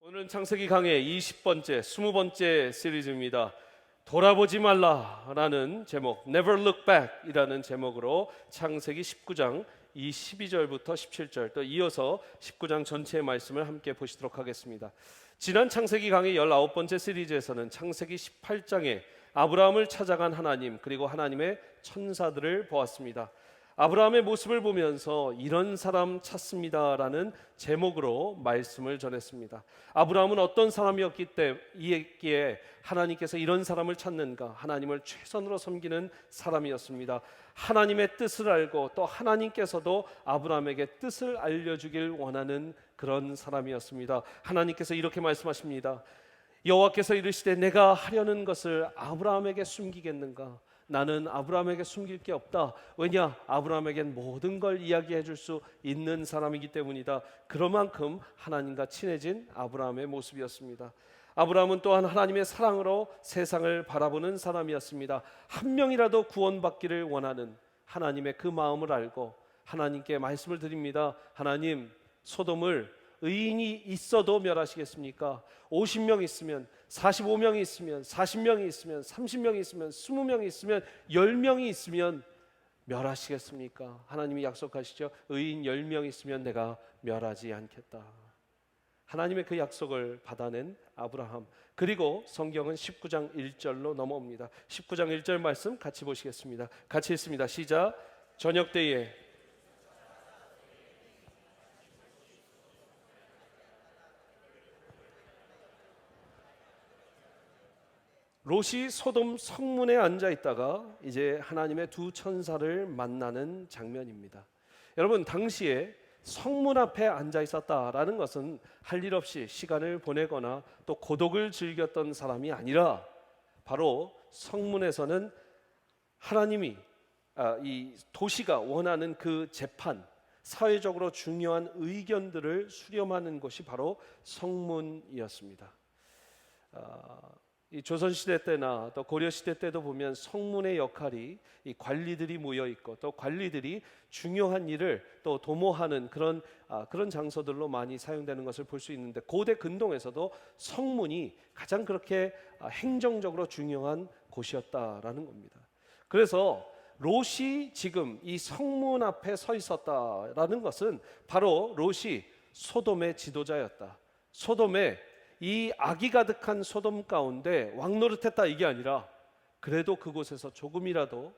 오늘은 창세기 강의 20번째, 20번째 시리즈입니다. 돌아보지 말라라는 제목, Never Look Back이라는 제목으로 창세기 19장 이 12절부터 17절 또 이어서 19장 전체의 말씀을 함께 보시도록 하겠습니다. 지난 창세기 강의 19번째 시리즈에서는 창세기 18장에 아브라함을 찾아간 하나님 그리고 하나님의 천사들을 보았습니다. 아브라함의 모습을 보면서 이런 사람 찾습니다라는 제목으로 말씀을 전했습니다. 아브라함은 어떤 사람이었기에 하나님께서 이런 사람을 찾는가? 하나님을 최선으로 섬기는 사람이었습니다. 하나님의 뜻을 알고 또 하나님께서도 아브라함에게 뜻을 알려주길 원하는 그런 사람이었습니다. 하나님께서 이렇게 말씀하십니다. 여호와께서 이르시되 내가 하려는 것을 아브라함에게 숨기겠는가? 나는 아브라함에게 숨길 게 없다. 왜냐? 아브라함에겐 모든 걸 이야기해 줄 수 있는 사람이기 때문이다. 그만큼 하나님과 친해진 아브라함의 모습이었습니다. 아브라함은 또한 하나님의 사랑으로 세상을 바라보는 사람이었습니다. 한 명이라도 구원받기를 원하는 하나님의 그 마음을 알고 하나님께 말씀을 드립니다. 하나님, 소돔을 의인이 있어도 멸하시겠습니까? 50명 있으면, 45명이 있으면, 40명이 있으면, 30명이 있으면, 20명이 있으면, 10명이 있으면 멸하시겠습니까? 하나님이 약속하시죠. 의인 10명 있으면 내가 멸하지 않겠다. 하나님의 그 약속을 받아낸 아브라함. 그리고 성경은 19장 1절로 넘어옵니다. 19장 1절 말씀 같이 보시겠습니다. 같이 읽습니다. 시작. 저녁 때에 롯이 소돔 성문에 앉아 있다가 이제 하나님의 두 천사를 만나는 장면입니다. 여러분, 당시에 성문 앞에 앉아 있었다라는 것은 할 일 없이 시간을 보내거나 또 고독을 즐겼던 사람이 아니라 바로 성문에서는 하나님이 이 도시가 원하는 그 재판, 사회적으로 중요한 의견들을 수렴하는 곳이 바로 성문이었습니다. 이 조선시대 때나 또 고려시대 때도 보면 성문의 역할이 이 관리들이 모여 있고 또 관리들이 중요한 일을 또 도모하는 그런 장소들로 많이 사용되는 것을 볼 수 있는데, 고대 근동에서도 성문이 가장 그렇게 행정적으로 중요한 곳이었다라는 겁니다. 그래서 롯이 지금 이 성문 앞에 서 있었다라는 것은 바로 롯이 소돔의 지도자였다. 소돔의 이 악이 가득한 소돔 가운데 왕노릇했다 이게 아니라 그래도 그곳에서 조금이라도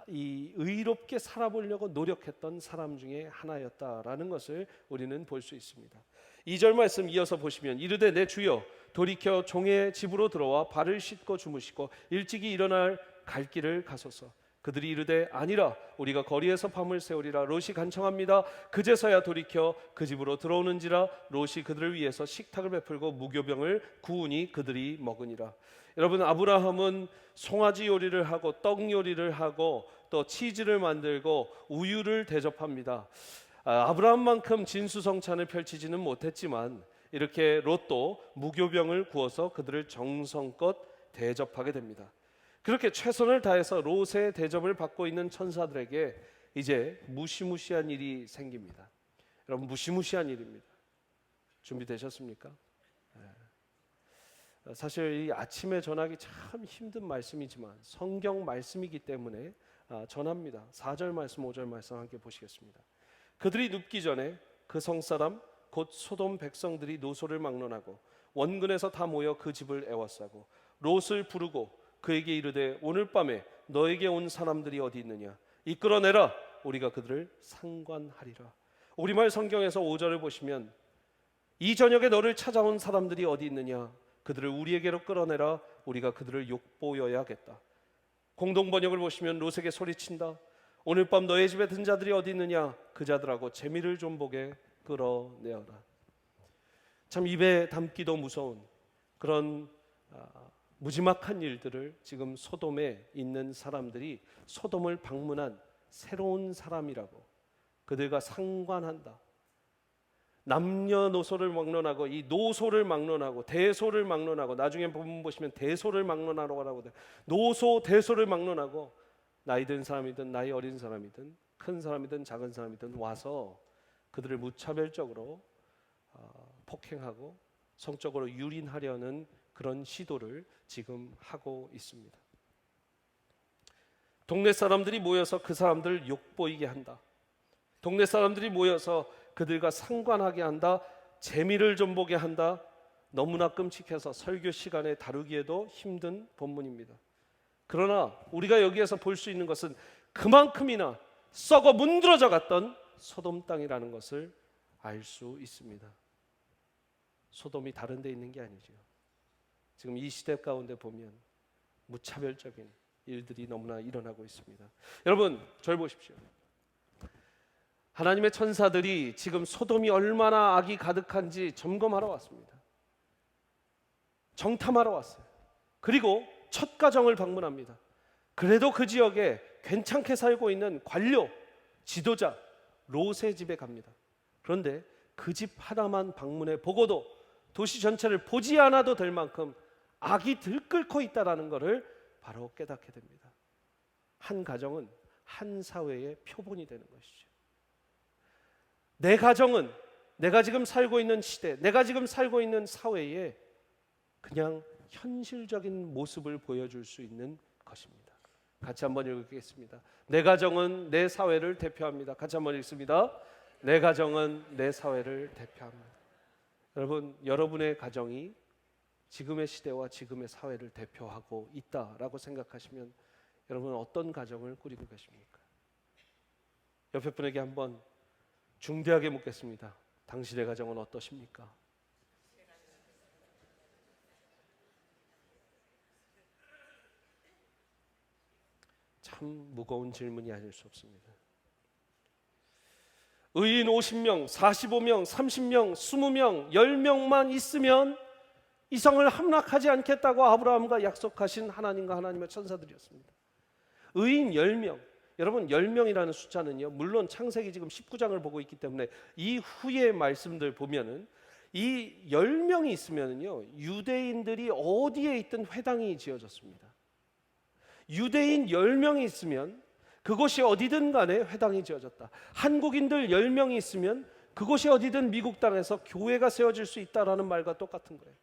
이 의롭게 살아보려고 노력했던 사람 중에 하나였다라는 것을 우리는 볼 수 있습니다. 2절 말씀 이어서 보시면 이르되 내 주여 돌이켜 종의 집으로 들어와 발을 씻고 주무시고 일찍이 일어날 갈 길을 가소서. 그들이 이르되 아니라 우리가 거리에서 밤을 새우리라. 롯이 간청합니다. 그제서야 돌이켜 그 집으로 들어오는지라. 롯이 그들을 위해서 식탁을 베풀고 무교병을 구우니 그들이 먹으니라. 여러분, 아브라함은 송아지 요리를 하고 떡 요리를 하고 또 치즈를 만들고 우유를 대접합니다. 아브라함만큼 진수성찬을 펼치지는 못했지만 이렇게 롯도 무교병을 구워서 그들을 정성껏 대접하게 됩니다. 그렇게 최선을 다해서 롯의 대접을 받고 있는 천사들에게 이제 무시무시한 일이 생깁니다. 여러분, 무시무시한 일입니다. 준비되셨습니까? 사실 이 아침에 전하기 참 힘든 말씀이지만 성경 말씀이기 때문에 전합니다. 4절 말씀, 5절 말씀 함께 보시겠습니다. 그들이 눕기 전에 그 성사람 곧 소돔 백성들이 노소를 막론하고 원근에서 다 모여 그 집을 애워싸고 롯을 부르고 그에게 이르되 오늘 밤에 너에게 온 사람들이 어디 있느냐? 이끌어내라. 우리가 그들을 상관하리라. 우리말 성경에서 5절을 보시면 이 저녁에 너를 찾아온 사람들이 어디 있느냐? 그들을 우리에게로 끌어내라. 우리가 그들을 욕보여야겠다. 공동 번역을 보시면 롯에게 소리친다. 오늘 밤 너의 집에 든 자들이 어디 있느냐? 그 자들하고 재미를 좀 보게 끌어내어라. 참 입에 담기도 무서운 그런 무지막한 일들을 지금 소돔에 있는 사람들이 소돔을 방문한 새로운 사람이라고, 그들과 상관한다. 남녀노소를 막론하고 이 노소를 막론하고 대소를 막론하고, 나중에 보시면 대소를 막론하라고 하고, 노소 대소를 막론하고 나이 든 사람이든 나이 어린 사람이든 큰 사람이든 작은 사람이든 와서 그들을 무차별적으로 폭행하고 성적으로 유린하려는 그런 시도를 지금 하고 있습니다. 동네 사람들이 모여서 그 사람들을 욕보이게 한다. 동네 사람들이 모여서 그들과 상관하게 한다. 재미를 좀 보게 한다. 너무나 끔찍해서 설교 시간에 다루기에도 힘든 본문입니다. 그러나 우리가 여기에서 볼 수 있는 것은 그만큼이나 썩어 문드러져 갔던 소돔 땅이라는 것을 알 수 있습니다. 소돔이 다른 데 있는 게 아니죠. 지금 이 시대 가운데 보면 무차별적인 일들이 너무나 일어나고 있습니다. 여러분, 저를 보십시오. 하나님의 천사들이 지금 소돔이 얼마나 악이 가득한지 점검하러 왔습니다. 정탐하러 왔어요. 그리고 첫 가정을 방문합니다. 그래도 그 지역에 괜찮게 살고 있는 관료, 지도자 롯의 집에 갑니다. 그런데 그 집 하나만 방문해 보고도 도시 전체를 보지 않아도 될 만큼 악이 들끓고 있다는 것을 바로 깨닫게 됩니다. 한 가정은 한 사회의 표본이 되는 것이죠. 내 가정은 내가 지금 살고 있는 시대, 내가 지금 살고 있는 사회에 그냥 현실적인 모습을 보여줄 수 있는 것입니다. 같이 한번 읽겠습니다. 내 가정은 내 사회를 대표합니다. 같이 한번 읽습니다. 내 가정은 내 사회를 대표합니다. 여러분, 여러분의 가정이 지금의 시대와 지금의 사회를 대표하고 있다라고 생각하시면 여러분은 어떤 가정을 꾸리고 계십니까? 옆에 분에게 한번 중대하게 묻겠습니다. 당신의 가정은 어떠십니까? 참 무거운 질문이 아닐 수 없습니다. 의인 50명, 45명, 30명, 20명, 10명만 있으면 이성을 함락하지 않겠다고 아브라함과 약속하신 하나님과 하나님의 천사들이었습니다. 의인 10명. 여러분, 10명이라는 숫자는요, 물론 창세기 지금 19장을 보고 있기 때문에 이 후의 말씀들 보면은 이 10명이 있으면요, 유대인들이 어디에 있든 회당이 지어졌습니다. 유대인 10명이 있으면 그곳이 어디든 간에 회당이 지어졌다. 한국인들 10명이 있으면 그곳이 어디든 미국 땅에서 교회가 세워질 수 있다라는 말과 똑같은 거예요.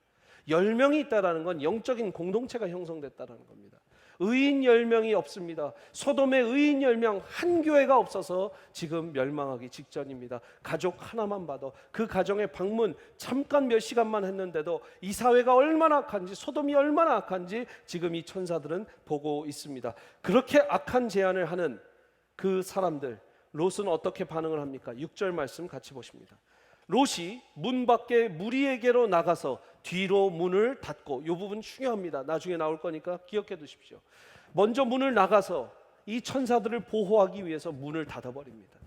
10명이 있다라는 건 영적인 공동체가 형성됐다라는 겁니다. 의인 10명이 없습니다. 소돔의 의인 10명 한 교회가 없어서 지금 멸망하기 직전입니다. 가족 하나만 봐도 그 가정의 방문 잠깐 몇 시간만 했는데도 이 사회가 얼마나 악한지, 소돔이 얼마나 악한지 지금 이 천사들은 보고 있습니다. 그렇게 악한 제안을 하는 그 사람들, 롯은 어떻게 반응을 합니까? 6절 말씀 같이 보십니다. 롯이 문 밖에 무리에게로 나가서 뒤로 문을 닫고, 이 부분 중요합니다. 나중에 나올 거니까 기억해 두십시오. 먼저 문을 나가서 이 천사들을 보호하기 위해서 문을 닫아버립니다.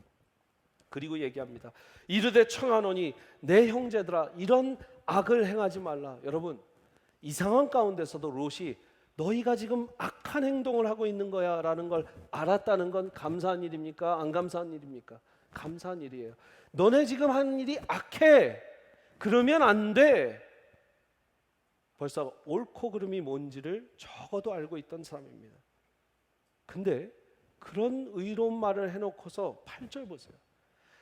그리고 얘기합니다. 이르되 청하노니 내 형제들아, 이런 악을 행하지 말라. 여러분, 이 상황 가운데서도 롯이 너희가 지금 악한 행동을 하고 있는 거야 라는 걸 알았다는 건 감사한 일입니까? 안 감사한 일입니까? 감사한 일이에요. 너네 지금 하는 일이 악해. 그러면 안 돼. 벌써 옳고 그름이 뭔지를 적어도 알고 있던 사람입니다. 근데 그런 의로운 말을 해놓고서 8절 보세요.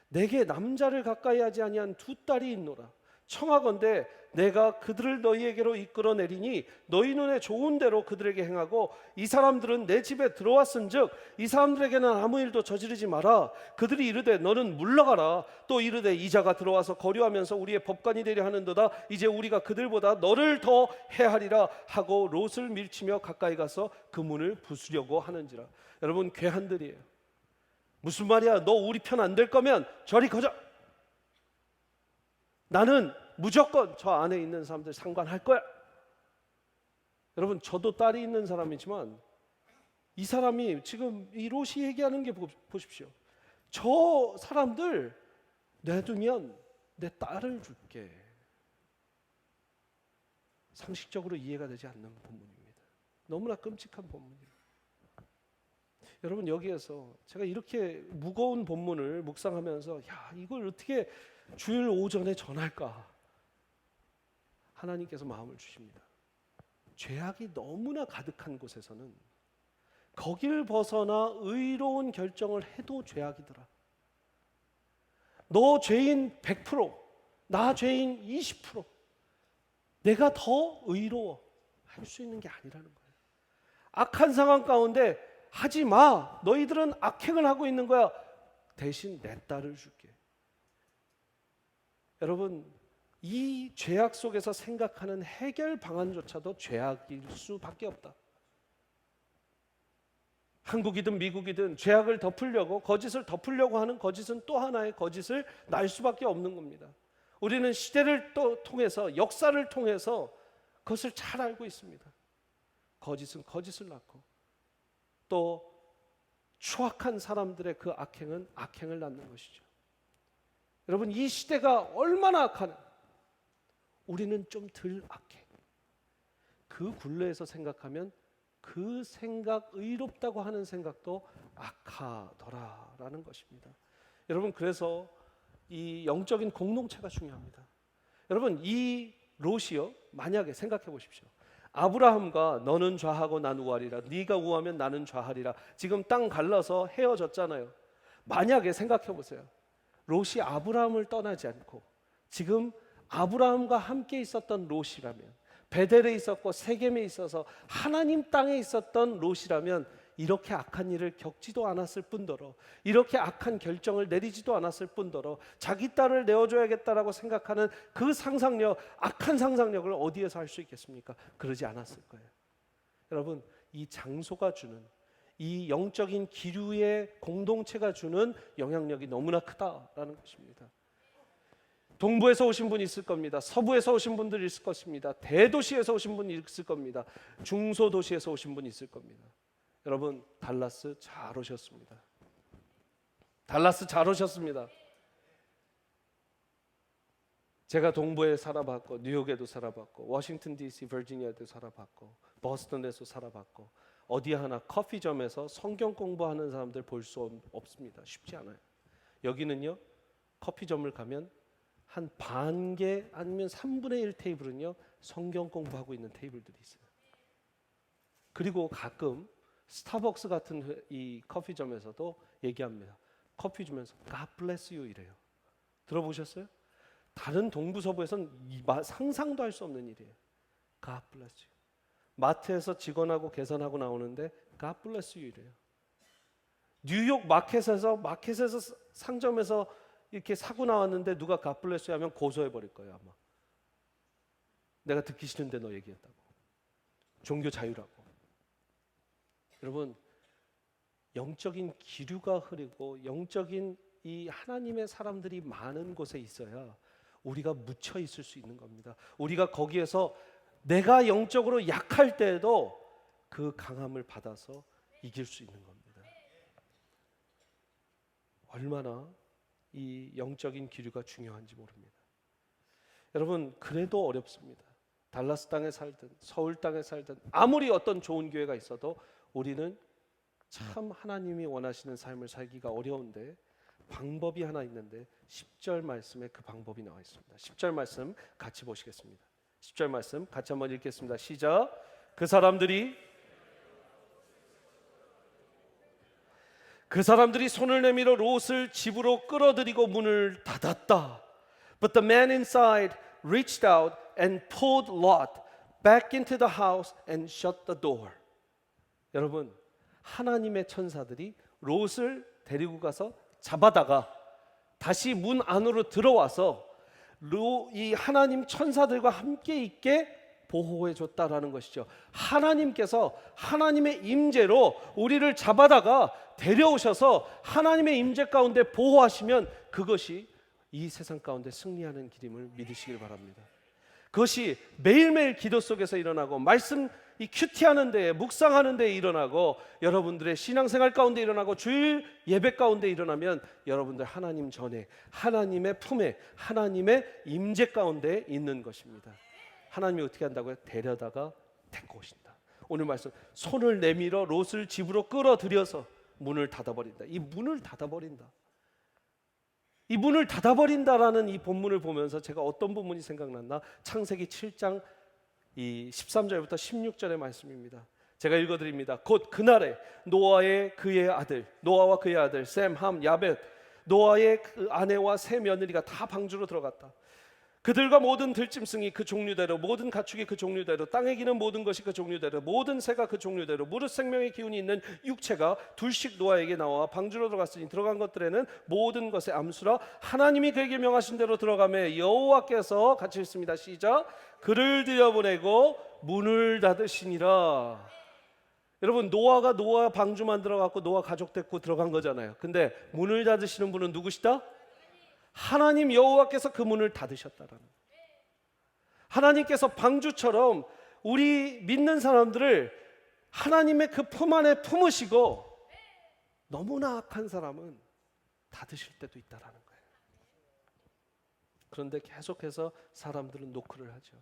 내게 남자를 가까이 하지 아니한 두 딸이 있노라. 청하건대 내가 그들을 너희에게로 이끌어내리니 너희 눈에 좋은 대로 그들에게 행하고, 이 사람들은 내 집에 들어왔은즉 이 사람들에게는 아무 일도 저지르지 마라. 그들이 이르되 너는 물러가라. 또 이르되 이자가 들어와서 거류하면서 우리의 법관이 되려 하는도다. 이제 우리가 그들보다 너를 더 해하리라 하고 롯을 밀치며 가까이 가서 그 문을 부수려고 하는지라. 여러분, 괴한들이에요. 무슨 말이야? 너 우리 편 안 될 거면 저리 가자. 나는 무조건 저 안에 있는 사람들 상관할 거야. 여러분, 저도 딸이 있는 사람이지만 이 사람이 지금 이 롯이 얘기하는 게 보십시오. 저 사람들 내두면 내 딸을 줄게. 상식적으로 이해가 되지 않는 본문입니다. 너무나 끔찍한 본문입니다. 여러분, 여기에서 제가 이렇게 무거운 본문을 묵상하면서 이걸 어떻게 주일 오전에 전할까? 하나님께서 마음을 주십니다. 죄악이 너무나 가득한 곳에서는 거길 벗어나 의로운 결정을 해도 죄악이더라. 너 죄인 100%, 나 죄인 20%. 내가 더 의로워 할 수 있는 게 아니라는 거예요. 악한 상황 가운데 하지 마. 너희들은 악행을 하고 있는 거야. 대신 내 딸을 줄게. 여러분, 이 죄악 속에서 생각하는 해결 방안조차도 죄악일 수밖에 없다. 한국이든 미국이든 죄악을 덮으려고, 거짓을 덮으려고 하는 거짓은 또 하나의 거짓을 낳을 수밖에 없는 겁니다. 우리는 시대를 또 통해서, 역사를 통해서 그것을 잘 알고 있습니다. 거짓은 거짓을 낳고, 또 추악한 사람들의 그 악행은 악행을 낳는 것이죠. 여러분, 이 시대가 얼마나 악하나, 우리는 좀 덜 악해. 그 굴레에서 생각하면 그 생각, 의롭다고 하는 생각도 악하더라라는 것입니다. 여러분, 그래서 이 영적인 공동체가 중요합니다. 여러분, 이 롯이요, 만약에 생각해 보십시오. 아브라함과 너는 좌하고 난 우하리라, 네가 우하면 나는 좌하리라, 지금 땅 갈라서 헤어졌잖아요. 만약에 생각해 보세요. 롯이 아브라함을 떠나지 않고 지금 아브라함과 함께 있었던 롯이라면, 베델에 있었고 세겜에 있어서 하나님 땅에 있었던 롯이라면 이렇게 악한 일을 겪지도 않았을 뿐더러, 이렇게 악한 결정을 내리지도 않았을 뿐더러, 자기 딸을 내어줘야겠다라고 생각하는 그 상상력, 악한 상상력을 어디에서 할 수 있겠습니까? 그러지 않았을 거예요. 여러분, 이 장소가 주는, 이 영적인 기류의 공동체가 주는 영향력이 너무나 크다라는 것입니다. 동부에서 오신 분이 있을 겁니다. 서부에서 오신 분들이 있을 것입니다. 대도시에서 오신 분이 있을 겁니다. 중소도시에서 오신 분이 있을 겁니다. 여러분, 달라스 잘 오셨습니다. 달라스 잘 오셨습니다. 제가 동부에 살아봤고, 뉴욕에도 살아봤고, 워싱턴 DC, 버지니아에도 살아봤고, 버스턴에서 살아봤고, 어디 하나 커피점에서 성경 공부하는 사람들 볼 수 없습니다. 쉽지 않아요. 여기는요, 커피점을 가면 한 반 개 아니면 3분의 1 테이블은요, 성경 공부하고 있는 테이블들이 있어요. 그리고 가끔 스타벅스 같은 이 커피점에서도 얘기합니다. 커피 주면서 God bless you 이래요. 들어보셨어요? 다른 동부서부에서는 상상도 할 수 없는 일이에요. God bless you. 마트에서 직원하고 계산하고 나오는데 God bless you 이래요. 뉴욕 마켓에서 상점에서 이렇게 사고 나왔는데 누가 God bless you 하면 고소해 버릴 거예요, 아마. 내가 듣기 싫은데 너 얘기했다고. 종교 자유라고. 여러분, 영적인 기류가 흐르고 영적인 이 하나님의 사람들이 많은 곳에 있어야 우리가 묻혀 있을 수 있는 겁니다. 우리가 거기에서 내가 영적으로 약할 때에도 그 강함을 받아서 이길 수 있는 겁니다. 얼마나 이 영적인 기류가 중요한지 모릅니다. 여러분, 그래도 어렵습니다. 달라스 땅에 살든 서울 땅에 살든 아무리 어떤 좋은 교회가 있어도 우리는 참 하나님이 원하시는 삶을 살기가 어려운데 방법이 하나 있는데 10절 말씀에 그 방법이 나와 있습니다. 10절 말씀 같이 보시겠습니다. 10절 말씀 같이 한번 읽겠습니다. 시작. 그 사람들이 손을 내밀어 롯을 집으로 끌어들이고 문을 닫았다. But the man inside reached out and pulled Lot back into the house and shut the door. 여러분, 하나님의 천사들이 롯을 데리고 가서 잡아다가 다시 문 안으로 들어와서 이 하나님 천사들과 함께 있게 보호해 줬다라는 것이죠. 하나님께서 하나님의 임재로 우리를 잡아다가 데려오셔서 하나님의 임재 가운데 보호하시면 그것이 이 세상 가운데 승리하는 길임을 믿으시길 바랍니다. 그것이 매일매일 기도 속에서 일어나고 말씀 이 큐티하는 데에 묵상하는 데에 일어나고 여러분들의 신앙생활 가운데 일어나고 주일 예배 가운데 일어나면 여러분들 하나님 전에 하나님의 품에 하나님의 임재 가운데 있는 것입니다. 하나님이 어떻게 한다고요? 데려다가 데리고 오신다. 오늘 말씀 손을 내밀어 롯을 집으로 끌어들여서 문을 닫아버린다. 이 문을 닫아버린다. 이 문을 닫아버린다라는 이 본문을 보면서 제가 어떤 본문이 생각났나? 창세기 7장 이 13절부터 16절의 말씀입니다. 제가 읽어드립니다. 곧 그날에 노아와 그의 아들 셈, 함, 야벳, 노아의 그 아내와 세 며느리가 다 방주로 들어갔다. 그들과 모든 들짐승이 그 종류대로, 모든 가축이 그 종류대로, 땅에 기는 모든 것이 그 종류대로, 모든 새가 그 종류대로, 무릇 생명의 기운이 있는 육체가 둘씩 노아에게 나와 방주로 들어갔으니 들어간 것들에는 모든 것의 암수라 하나님이 그에게 명하신 대로 들어가매 여호와께서, 같이 읽습니다. 시작. 그를 들여보내고 문을 닫으시니라. 여러분, 노아가 노아 방주 만들어 갖고 노아 가족 데리고 들어간 거잖아요. 근데 문을 닫으시는 분은 누구시다? 하나님 여호와께서 그 문을 닫으셨다라는 거예요. 하나님께서 방주처럼 우리 믿는 사람들을 하나님의 그 품 안에 품으시고 너무나 악한 사람은 닫으실 때도 있다라는 거예요. 그런데 계속해서 사람들은 노크를 하죠.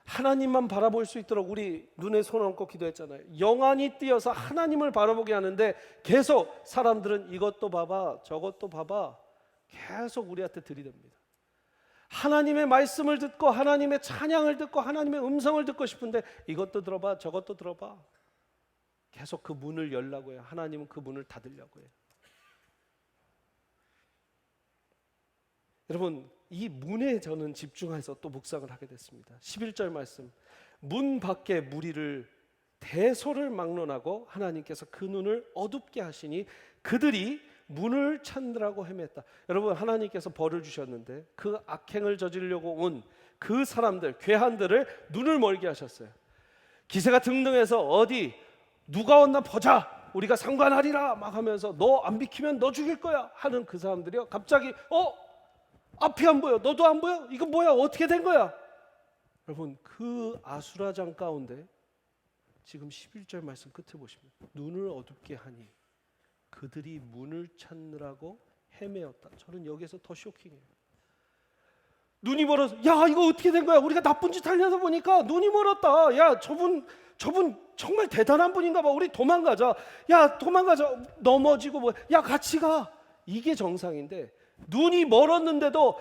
하나님만 바라볼 수 있도록 우리 눈에 손 얹고 기도했잖아요. 영안이 띄어서 하나님을 바라보게 하는데 계속 사람들은 이것도 봐봐 저것도 봐봐 계속 우리한테 들이댑니다. 하나님의 말씀을 듣고 하나님의 찬양을 듣고 하나님의 음성을 듣고 싶은데 이것도 들어봐 저것도 들어봐. 계속 그 문을 열라고 해요. 하나님은 그 문을 닫으려고 해요. 여러분, 이 문에 저는 집중해서 또 묵상을 하게 됐습니다. 11절 말씀, 문 밖에 무리를 대소를 막론하고 하나님께서 그 눈을 어둡게 하시니 그들이 문을 찾느라고 헤맸다. 여러분, 하나님께서 벌을 주셨는데 그 악행을 저지르려고 온 그 사람들, 괴한들을 눈을 멀게 하셨어요. 기세가 등등해서 어디 누가 왔나 보자, 우리가 상관하리라 막 하면서 너 안 비키면 너 죽일 거야 하는 그 사람들이요, 갑자기 앞이 안 보여, 너도 안 보여? 이거 뭐야, 어떻게 된 거야? 여러분, 그 아수라장 가운데 지금 11절 말씀 끝에 보시면 눈을 어둡게 하니 그들이 문을 찾느라고 헤매었다. 저는 여기서 더 쇼킹해요. 눈이 멀어서, 야 이거 어떻게 된 거야? 우리가 나쁜 짓 하려다 보니까 눈이 멀었다. 야 저분 정말 대단한 분인가 봐. 우리 도망가자. 야 도망가자. 넘어지고 뭐, 야 같이 가. 이게 정상인데 눈이 멀었는데도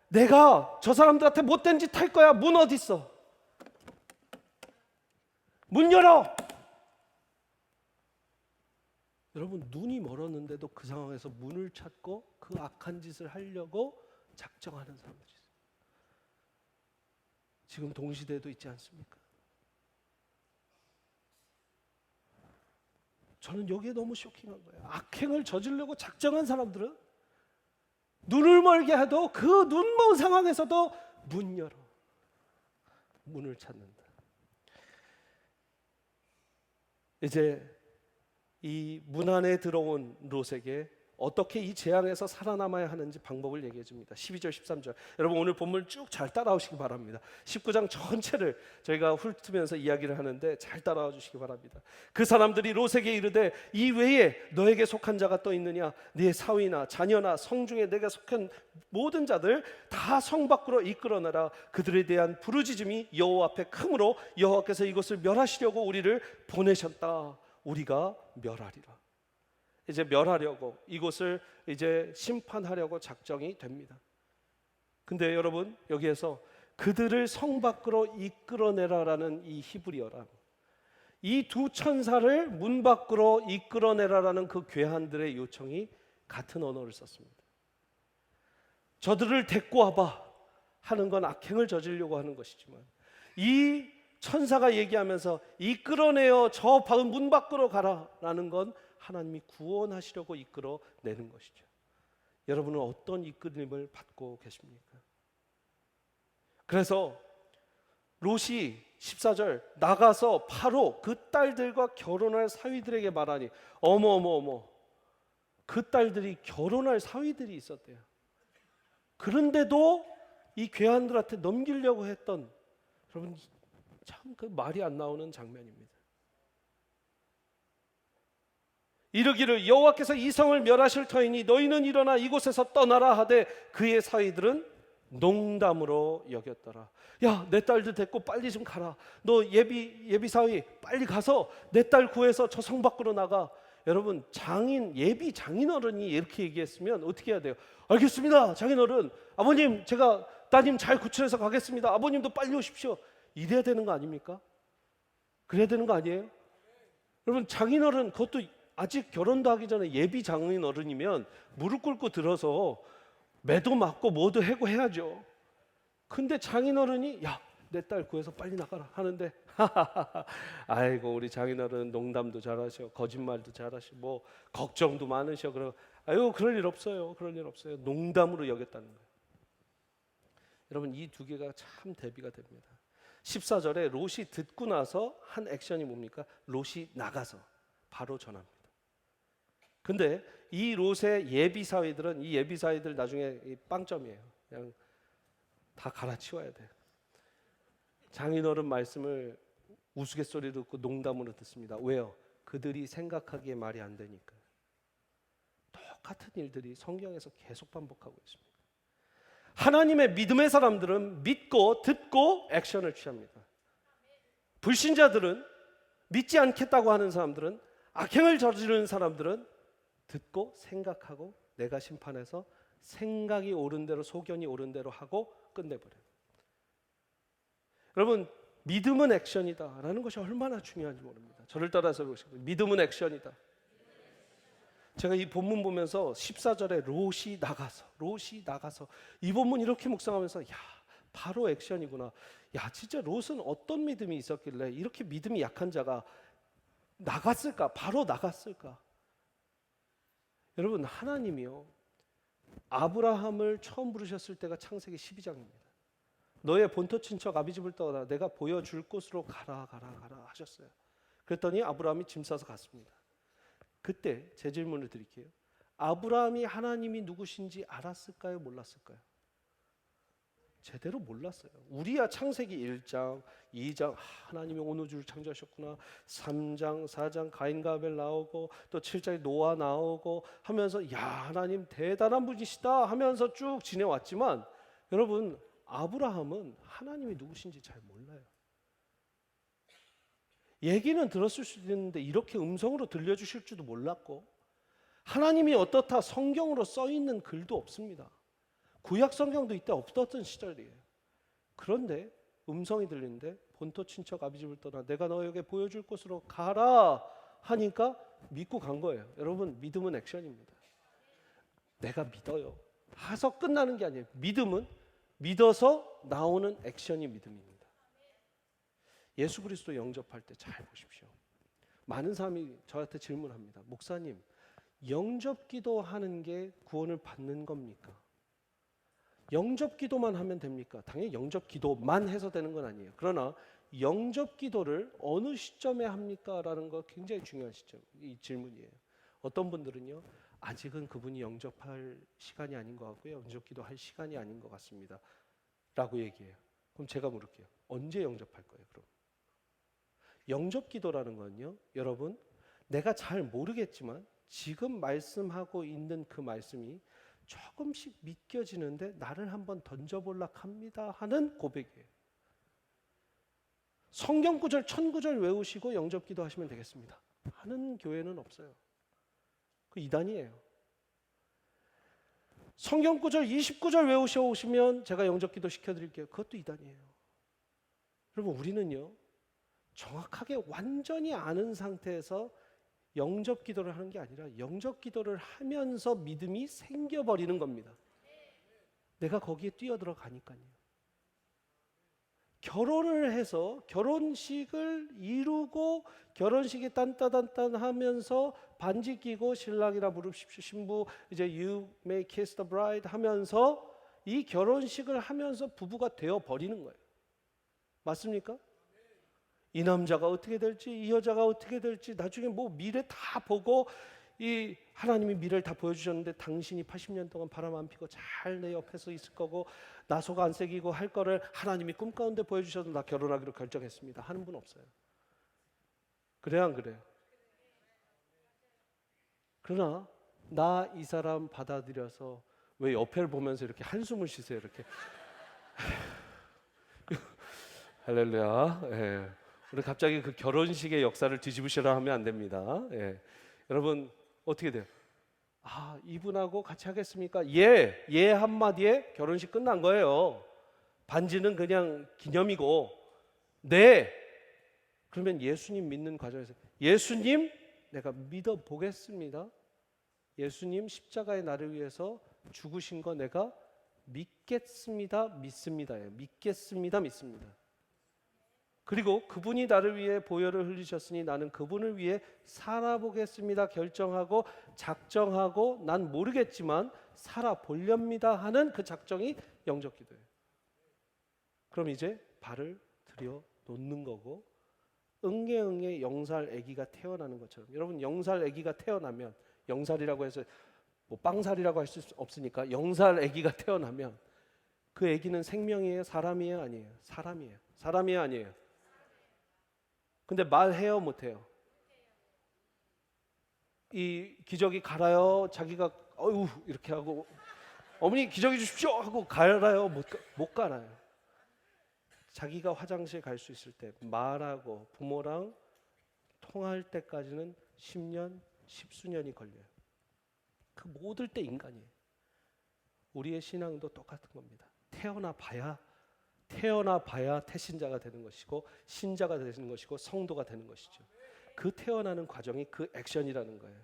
내가 저 사람들한테 못된 짓 할 거야. 문 어디 있어? 문 열어. 여러분, 눈이 멀었는데도 그 상황에서 문을 찾고 그 악한 짓을 하려고 작정하는 사람들이 있어요. 지금 동시대에도 있지 않습니까? 저는 여기에 너무 쇼킹한 거예요. 악행을 저지르려고 작정한 사람들은 눈을 멀게 해도 그 눈먼 상황에서도 문 열어. 문을 찾는다. 이제 이 문 안에 들어온 롯에게 어떻게 이 재앙에서 살아남아야 하는지 방법을 얘기해 줍니다. 12절 13절. 여러분, 오늘 본문 쭉 잘 따라오시기 바랍니다. 19장 전체를 저희가 훑으면서 이야기를 하는데 잘 따라와 주시기 바랍니다. 그 사람들이 롯에게 이르되 이 외에 너에게 속한 자가 또 있느냐? 네 사위나 자녀나 성중에 내가 속한 모든 자들 다 성 밖으로 이끌어내라. 그들에 대한 부르짖음이 여호와 앞에 크므로 여호와께서 이것을 멸하시려고 우리를 보내셨다. 우리가 멸하리라. 이제 멸하려고, 이곳을 이제 심판하려고 작정이 됩니다. 근데 여러분, 여기에서 그들을 성 밖으로 이끌어내라라는 이 히브리어랑 이 두 천사를 문 밖으로 이끌어내라라는 그 괴한들의 요청이 같은 언어를 썼습니다. 저들을 데리고 와봐 하는 건 악행을 저지르려고 하는 것이지만, 이 천사가 얘기하면서 이끌어내어 저 문 밖으로 가라라는 건 하나님이 구원하시려고 이끌어내는 것이죠. 여러분은 어떤 이끌림을 받고 계십니까? 그래서 롯이 14절 나가서 바로 그 딸들과 결혼할 사위들에게 말하니, 어머 그 딸들이 결혼할 사위들이 있었대요. 그런데도 이 괴한들한테 넘기려고 했던, 여러분 참 그 말이 안 나오는 장면입니다. 이르기를 여호와께서 이 성을 멸하실 터이니 너희는 일어나 이곳에서 떠나라 하되 그의 사위들은 농담으로 여겼더라. 야, 내 딸들 데리고 빨리 좀 가라. 너 예비 사위 빨리 가서 내 딸 구해서 저 성 밖으로 나가. 여러분, 예비 장인어른이 이렇게 얘기했으면 어떻게 해야 돼요? 알겠습니다, 장인어른. 아버님, 제가 따님 잘 구출해서 가겠습니다. 아버님도 빨리 오십시오. 이래야 되는 거 아닙니까? 그래야 되는 거 아니에요? 여러분, 장인어른, 그것도 아직 결혼도 하기 전에 예비 장인어른이면 무릎 꿇고 들어서 매도 맞고 뭐도 해고 해야죠. 근데 장인어른이 야, 내 딸 구해서 빨리 나가라 하는데 아이고 우리 장인어른 농담도 잘하셔, 거짓말도 잘하셔, 뭐 걱정도 많으셔. 그러 아유 그럴 일 없어요. 그럴 일 없어요. 농담으로 여겼다는 거예요. 여러분 이 두 개가 참 대비가 됩니다. 14절에 롯이 듣고 나서 한 액션이 뭡니까? 롯이 나가서 바로 전합니다. 근데 이 롯의 예비사위들은 이 예비사위들 나중에 빵점이에요. 그냥 다 갈아치워야 돼. 장인어른 말씀을 우스갯소리로 듣고 농담으로 듣습니다. 왜요? 그들이 생각하기에 말이 안 되니까. 똑같은 일들이 성경에서 계속 반복하고 있습니다. 하나님의 믿음의 사람들은 믿고 듣고 액션을 취합니다. 불신자들은, 믿지 않겠다고 하는 사람들은, 악행을 저지르는 사람들은 듣고 생각하고 내가 심판해서 생각이 옳은 대로, 소견이 옳은 대로 하고 끝내버려요. 여러분 믿음은 액션이다 라는 것이 얼마나 중요한지 모릅니다. 저를 따라서 보시고 믿음은 액션이다. 제가 이 본문 보면서 14절에 롯이 나가서 이 본문 이렇게 묵상하면서 야 바로 액션이구나. 야 진짜 롯은 어떤 믿음이 있었길래 이렇게 믿음이 약한 자가 나갔을까? 바로 나갔을까? 여러분 하나님이요 아브라함을 처음 부르셨을 때가 창세기 12장입니다. 너의 본토 친척 아비집을 떠나 내가 보여줄 곳으로 가라 하셨어요. 그랬더니 아브라함이 짐 싸서 갔습니다. 그때 제 질문을 드릴게요. 아브라함이 하나님이 누구신지 알았을까요? 몰랐을까요? 제대로 몰랐어요. 우리야 창세기 1장, 2장 하나님이 온 우주를 창조하셨구나. 3장, 4장 가인과 아벨 나오고 또 7장에 노아 나오고 하면서 야 하나님 대단한 분이시다 하면서 쭉 지내왔지만 여러분 아브라함은 하나님이 누구신지 잘 몰라요. 얘기는 들었을 수도 있는데 이렇게 음성으로 들려주실 줄도 몰랐고 하나님이 어떻다 성경으로 써있는 글도 없습니다. 구약 성경도 이때 없었던 시절이에요. 그런데 음성이 들리는데 본토 친척 아비집을 떠나 내가 너에게 보여줄 곳으로 가라 하니까 믿고 간 거예요. 여러분 믿음은 액션입니다. 내가 믿어요 해서 끝나는 게 아니에요. 믿음은 믿어서 나오는 액션이 믿음입니다. 예수 그리스도 영접할 때 잘 보십시오. 많은 사람이 저한테 질문합니다. 목사님, 영접 기도하는 게 구원을 받는 겁니까? 영접 기도만 하면 됩니까? 당연히 영접 기도만 해서 되는 건 아니에요. 그러나 영접 기도를 어느 시점에 합니까? 라는 거 굉장히 중요한 시점, 이 질문이에요. 어떤 분들은요, 아직은 그분이 영접할 시간이 아닌 것 같고요. 영접 기도할 시간이 아닌 것 같습니다. 라고 얘기해요. 그럼 제가 물을게요. 언제 영접할 거예요, 그럼? 영접 기도라는 건요, 여러분, 내가 잘 모르겠지만 지금 말씀하고 있는 그 말씀이 조금씩 믿겨지는데 나를 한번 던져볼라 합니다 하는 고백이에요. 성경 구절 1000구절 외우시고 영접 기도 하시면 되겠습니다 하는 교회는 없어요. 그 이단이에요. 성경 구절 20구절 외우셔 오시면 제가 영접 기도 시켜드릴게요. 그것도 이단이에요. 여러분 우리는요 정확하게 완전히 아는 상태에서 영접 기도를 하는 게 아니라 영접 기도를 하면서 믿음이 생겨버리는 겁니다. 내가 거기에 뛰어들어가니까요. 결혼을 해서 결혼식을 이루고 결혼식이 딴따단딴 하면서 반지 끼고 신랑이라 부르십시오 신부 이제 you may kiss the bride 하면서 이 결혼식을 하면서 부부가 되어버리는 거예요. 맞습니까? 이 남자가 어떻게 될지 이 여자가 어떻게 될지 나중에 뭐 미래 다 보고 이 하나님이 미래를 다 보여주셨는데 당신이 80년 동안 바람 안 피고 잘 내 옆에서 있을 거고 나소가 안 새기고 할 거를 하나님이 꿈 가운데 보여주셔서 나 결혼하기로 결정했습니다 하는 분 없어요. 그래요 안 그래요? 그러나 나 이 사람 받아들여서 왜 옆에를 보면서 이렇게 한숨을 쉬세요 이렇게 할렐루야. 예. 우리 갑자기 그 결혼식의 역사를 뒤집으시라 하면 안 됩니다. 예. 여러분 어떻게 돼요? 아 이분하고 같이 하겠습니까? 예 한마디에 결혼식 끝난 거예요. 반지는 그냥 기념이고 네 그러면 예수님 믿는 과정에서 예수님 내가 믿어보겠습니다. 예수님 십자가의 나를 위해서 죽으신 거 내가 믿겠습니다, 믿습니다예요. 믿겠습니다, 믿습니다. 그리고 그분이 나를 위해 보혈을 흘리셨으니 나는 그분을 위해 살아보겠습니다 결정하고 작정하고 난 모르겠지만 살아보렵니다 하는 그 작정이 영적 기도예요. 그럼 이제 발을 들여 놓는 거고, 응애응애 영살 아기가 태어나는 것처럼, 여러분 영살 아기가 태어나면, 영살이라고 해서 뭐 빵살이라고 할 수 없으니까 영살 아기가 태어나면 그 아기는 생명이에요, 사람이에요, 아니에요? 사람이에요. 사람이에요, 아니에요? 근데 말해요, 못해요? 이 기저귀 갈아요, 자기가 어휴 이렇게 하고 어머니 기저귀 주십시오 하고 갈아요, 못 갈아요. 자기가 화장실 갈 수 있을 때 말하고 부모랑 통할 때까지는 10년, 10수년이 걸려요. 그 모들 때 인간이에요. 우리의 신앙도 똑같은 겁니다. 태어나 봐야 태신자가 되는 것이고 신자가 되는 것이고 성도가 되는 것이죠. 그 태어나는 과정이 그 액션이라는 거예요.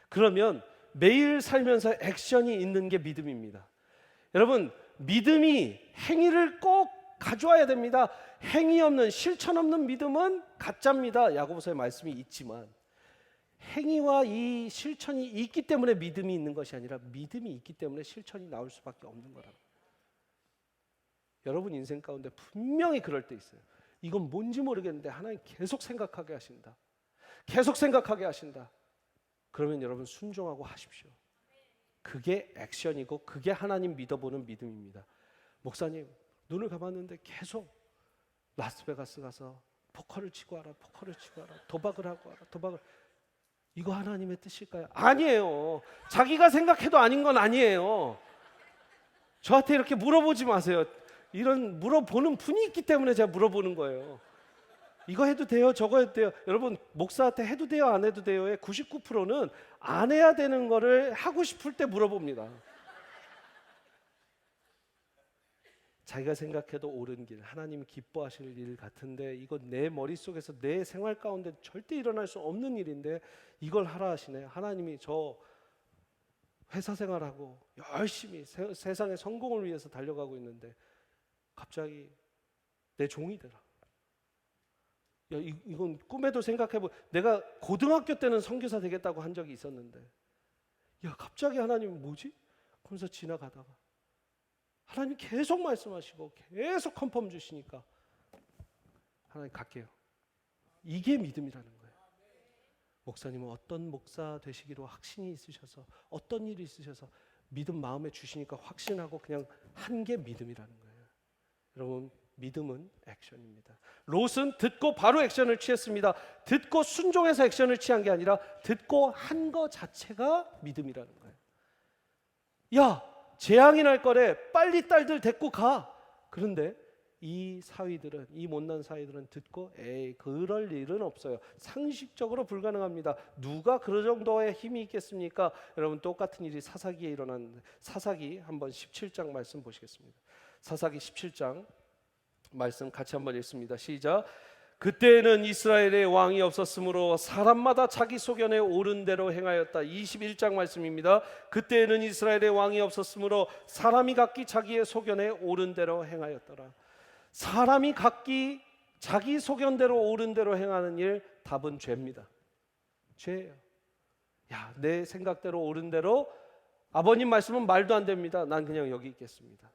그러면 매일 살면서 액션이 있는 게 믿음입니다. 여러분, 믿음이 행위를 꼭 가져와야 됩니다. 행위 없는, 실천 없는 믿음은 가짜입니다. 야고보서의 말씀이 있지만, 행위와 이 실천이 있기 때문에 믿음이 있는 것이 아니라 믿음이 있기 때문에 실천이 나올 수밖에 없는 거라고. 여러분 인생 가운데 분명히 그럴 때 있어요. 이건 뭔지 모르겠는데 하나님 계속 생각하게 하신다. 계속 생각하게 하신다. 그러면 여러분 순종하고 하십시오. 그게 액션이고 그게 하나님 믿어보는 믿음입니다. 목사님, 눈을 감았는데 계속 라스베가스 가서 포커를 치고 와라, 포커를 치고 와라, 도박을 하고 와라, 도박을. 이거 하나님의 뜻일까요? 아니에요. 자기가 생각해도 아닌 건 아니에요. 저한테 이렇게 물어보지 마세요. 이런 물어보는 분이 있기 때문에 제가 물어보는 거예요. 이거 해도 돼요, 저거 해도 돼요. 여러분, 목사한테 해도 돼요, 안 해도 돼요의 99%는 안 해야 되는 거를 하고 싶을 때 물어봅니다. 자기가 생각해도 옳은 길, 하나님이 기뻐하실 일 같은데 이건 내 머릿속에서 내 생활 가운데 절대 일어날 수 없는 일인데 이걸 하라 하시네. 하나님이 저 회사 생활하고 열심히 세상의 성공을 위해서 달려가고 있는데 갑자기 내 종이 되라. 야, 이건 꿈에도 생각해보. 내가 고등학교 때는 선교사 되겠다고 한 적이 있었는데, 야 갑자기 하나님 뭐지? 그러면서 지나가다가 하나님 계속 말씀하시고 계속 컨펌 주시니까 하나님 갈게요. 이게 믿음이라는 거예요. 목사님은 어떤 목사 되시기로 확신이 있으셔서 어떤 일이 있으셔서 믿음 마음에 주시니까 확신하고 그냥 한 게 믿음이라는 거예요. 여러분, 믿음은 액션입니다. 롯은 듣고 바로 액션을 취했습니다. 듣고 순종해서 액션을 취한 게 아니라 듣고 한 거 자체가 믿음이라는 거예요. 야, 재앙이 날 거래, 빨리 딸들 데리고 가. 그런데 이 사위들은, 이 못난 사위들은 듣고 에이 그럴 일은 없어요. 상식적으로 불가능합니다. 누가 그 정도의 힘이 있겠습니까? 여러분, 똑같은 일이 사사기에 일어났는데, 사사기 한번 17장 말씀 보시겠습니다. 사사기 17장 말씀 같이 한번 읽습니다. 시작. 그때는 이스라엘의 왕이 없었으므로 사람마다 자기 소견에 옳은 대로 행하였다. 21장 말씀입니다. 그때는 이스라엘의 왕이 없었으므로 사람이 각기 자기의 소견에 옳은 대로 행하였더라. 사람이 각기 자기 소견대로 옳은 대로 행하는 일, 답은 죄입니다. 죄예요. 야, 내 생각대로 옳은 대로, 아버님 말씀은 말도 안 됩니다. 난 그냥 여기 있겠습니다.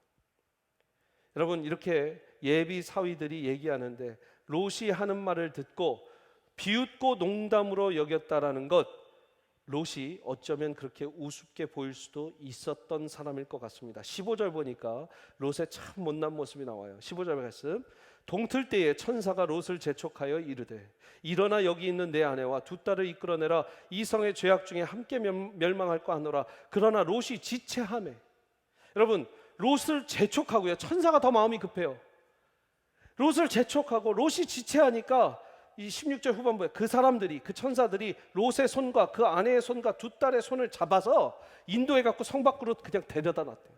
여러분, 이렇게 예비 사위들이 얘기하는데 롯이 하는 말을 듣고 비웃고 농담으로 여겼다라는 것, 롯이 어쩌면 그렇게 우습게 보일 수도 있었던 사람일 것 같습니다. 15절 보니까 롯의 참 못난 모습이 나와요. 15절 말씀. 동틀 때에 천사가 롯을 재촉하여 이르되 일어나 여기 있는 내 아내와 두 딸을 이끌어내라. 이 성의 죄악 중에 함께 멸망할까 하노라. 그러나 롯이 지체하매. 여러분, 롯을 재촉하고요, 천사가 더 마음이 급해요. 롯을 재촉하고 롯이 지체하니까 이 16절 후반부에 그 사람들이, 그 천사들이 롯의 손과 그 아내의 손과 두 딸의 손을 잡아서 인도해 갖고 성 밖으로 그냥 데려다 놨대요.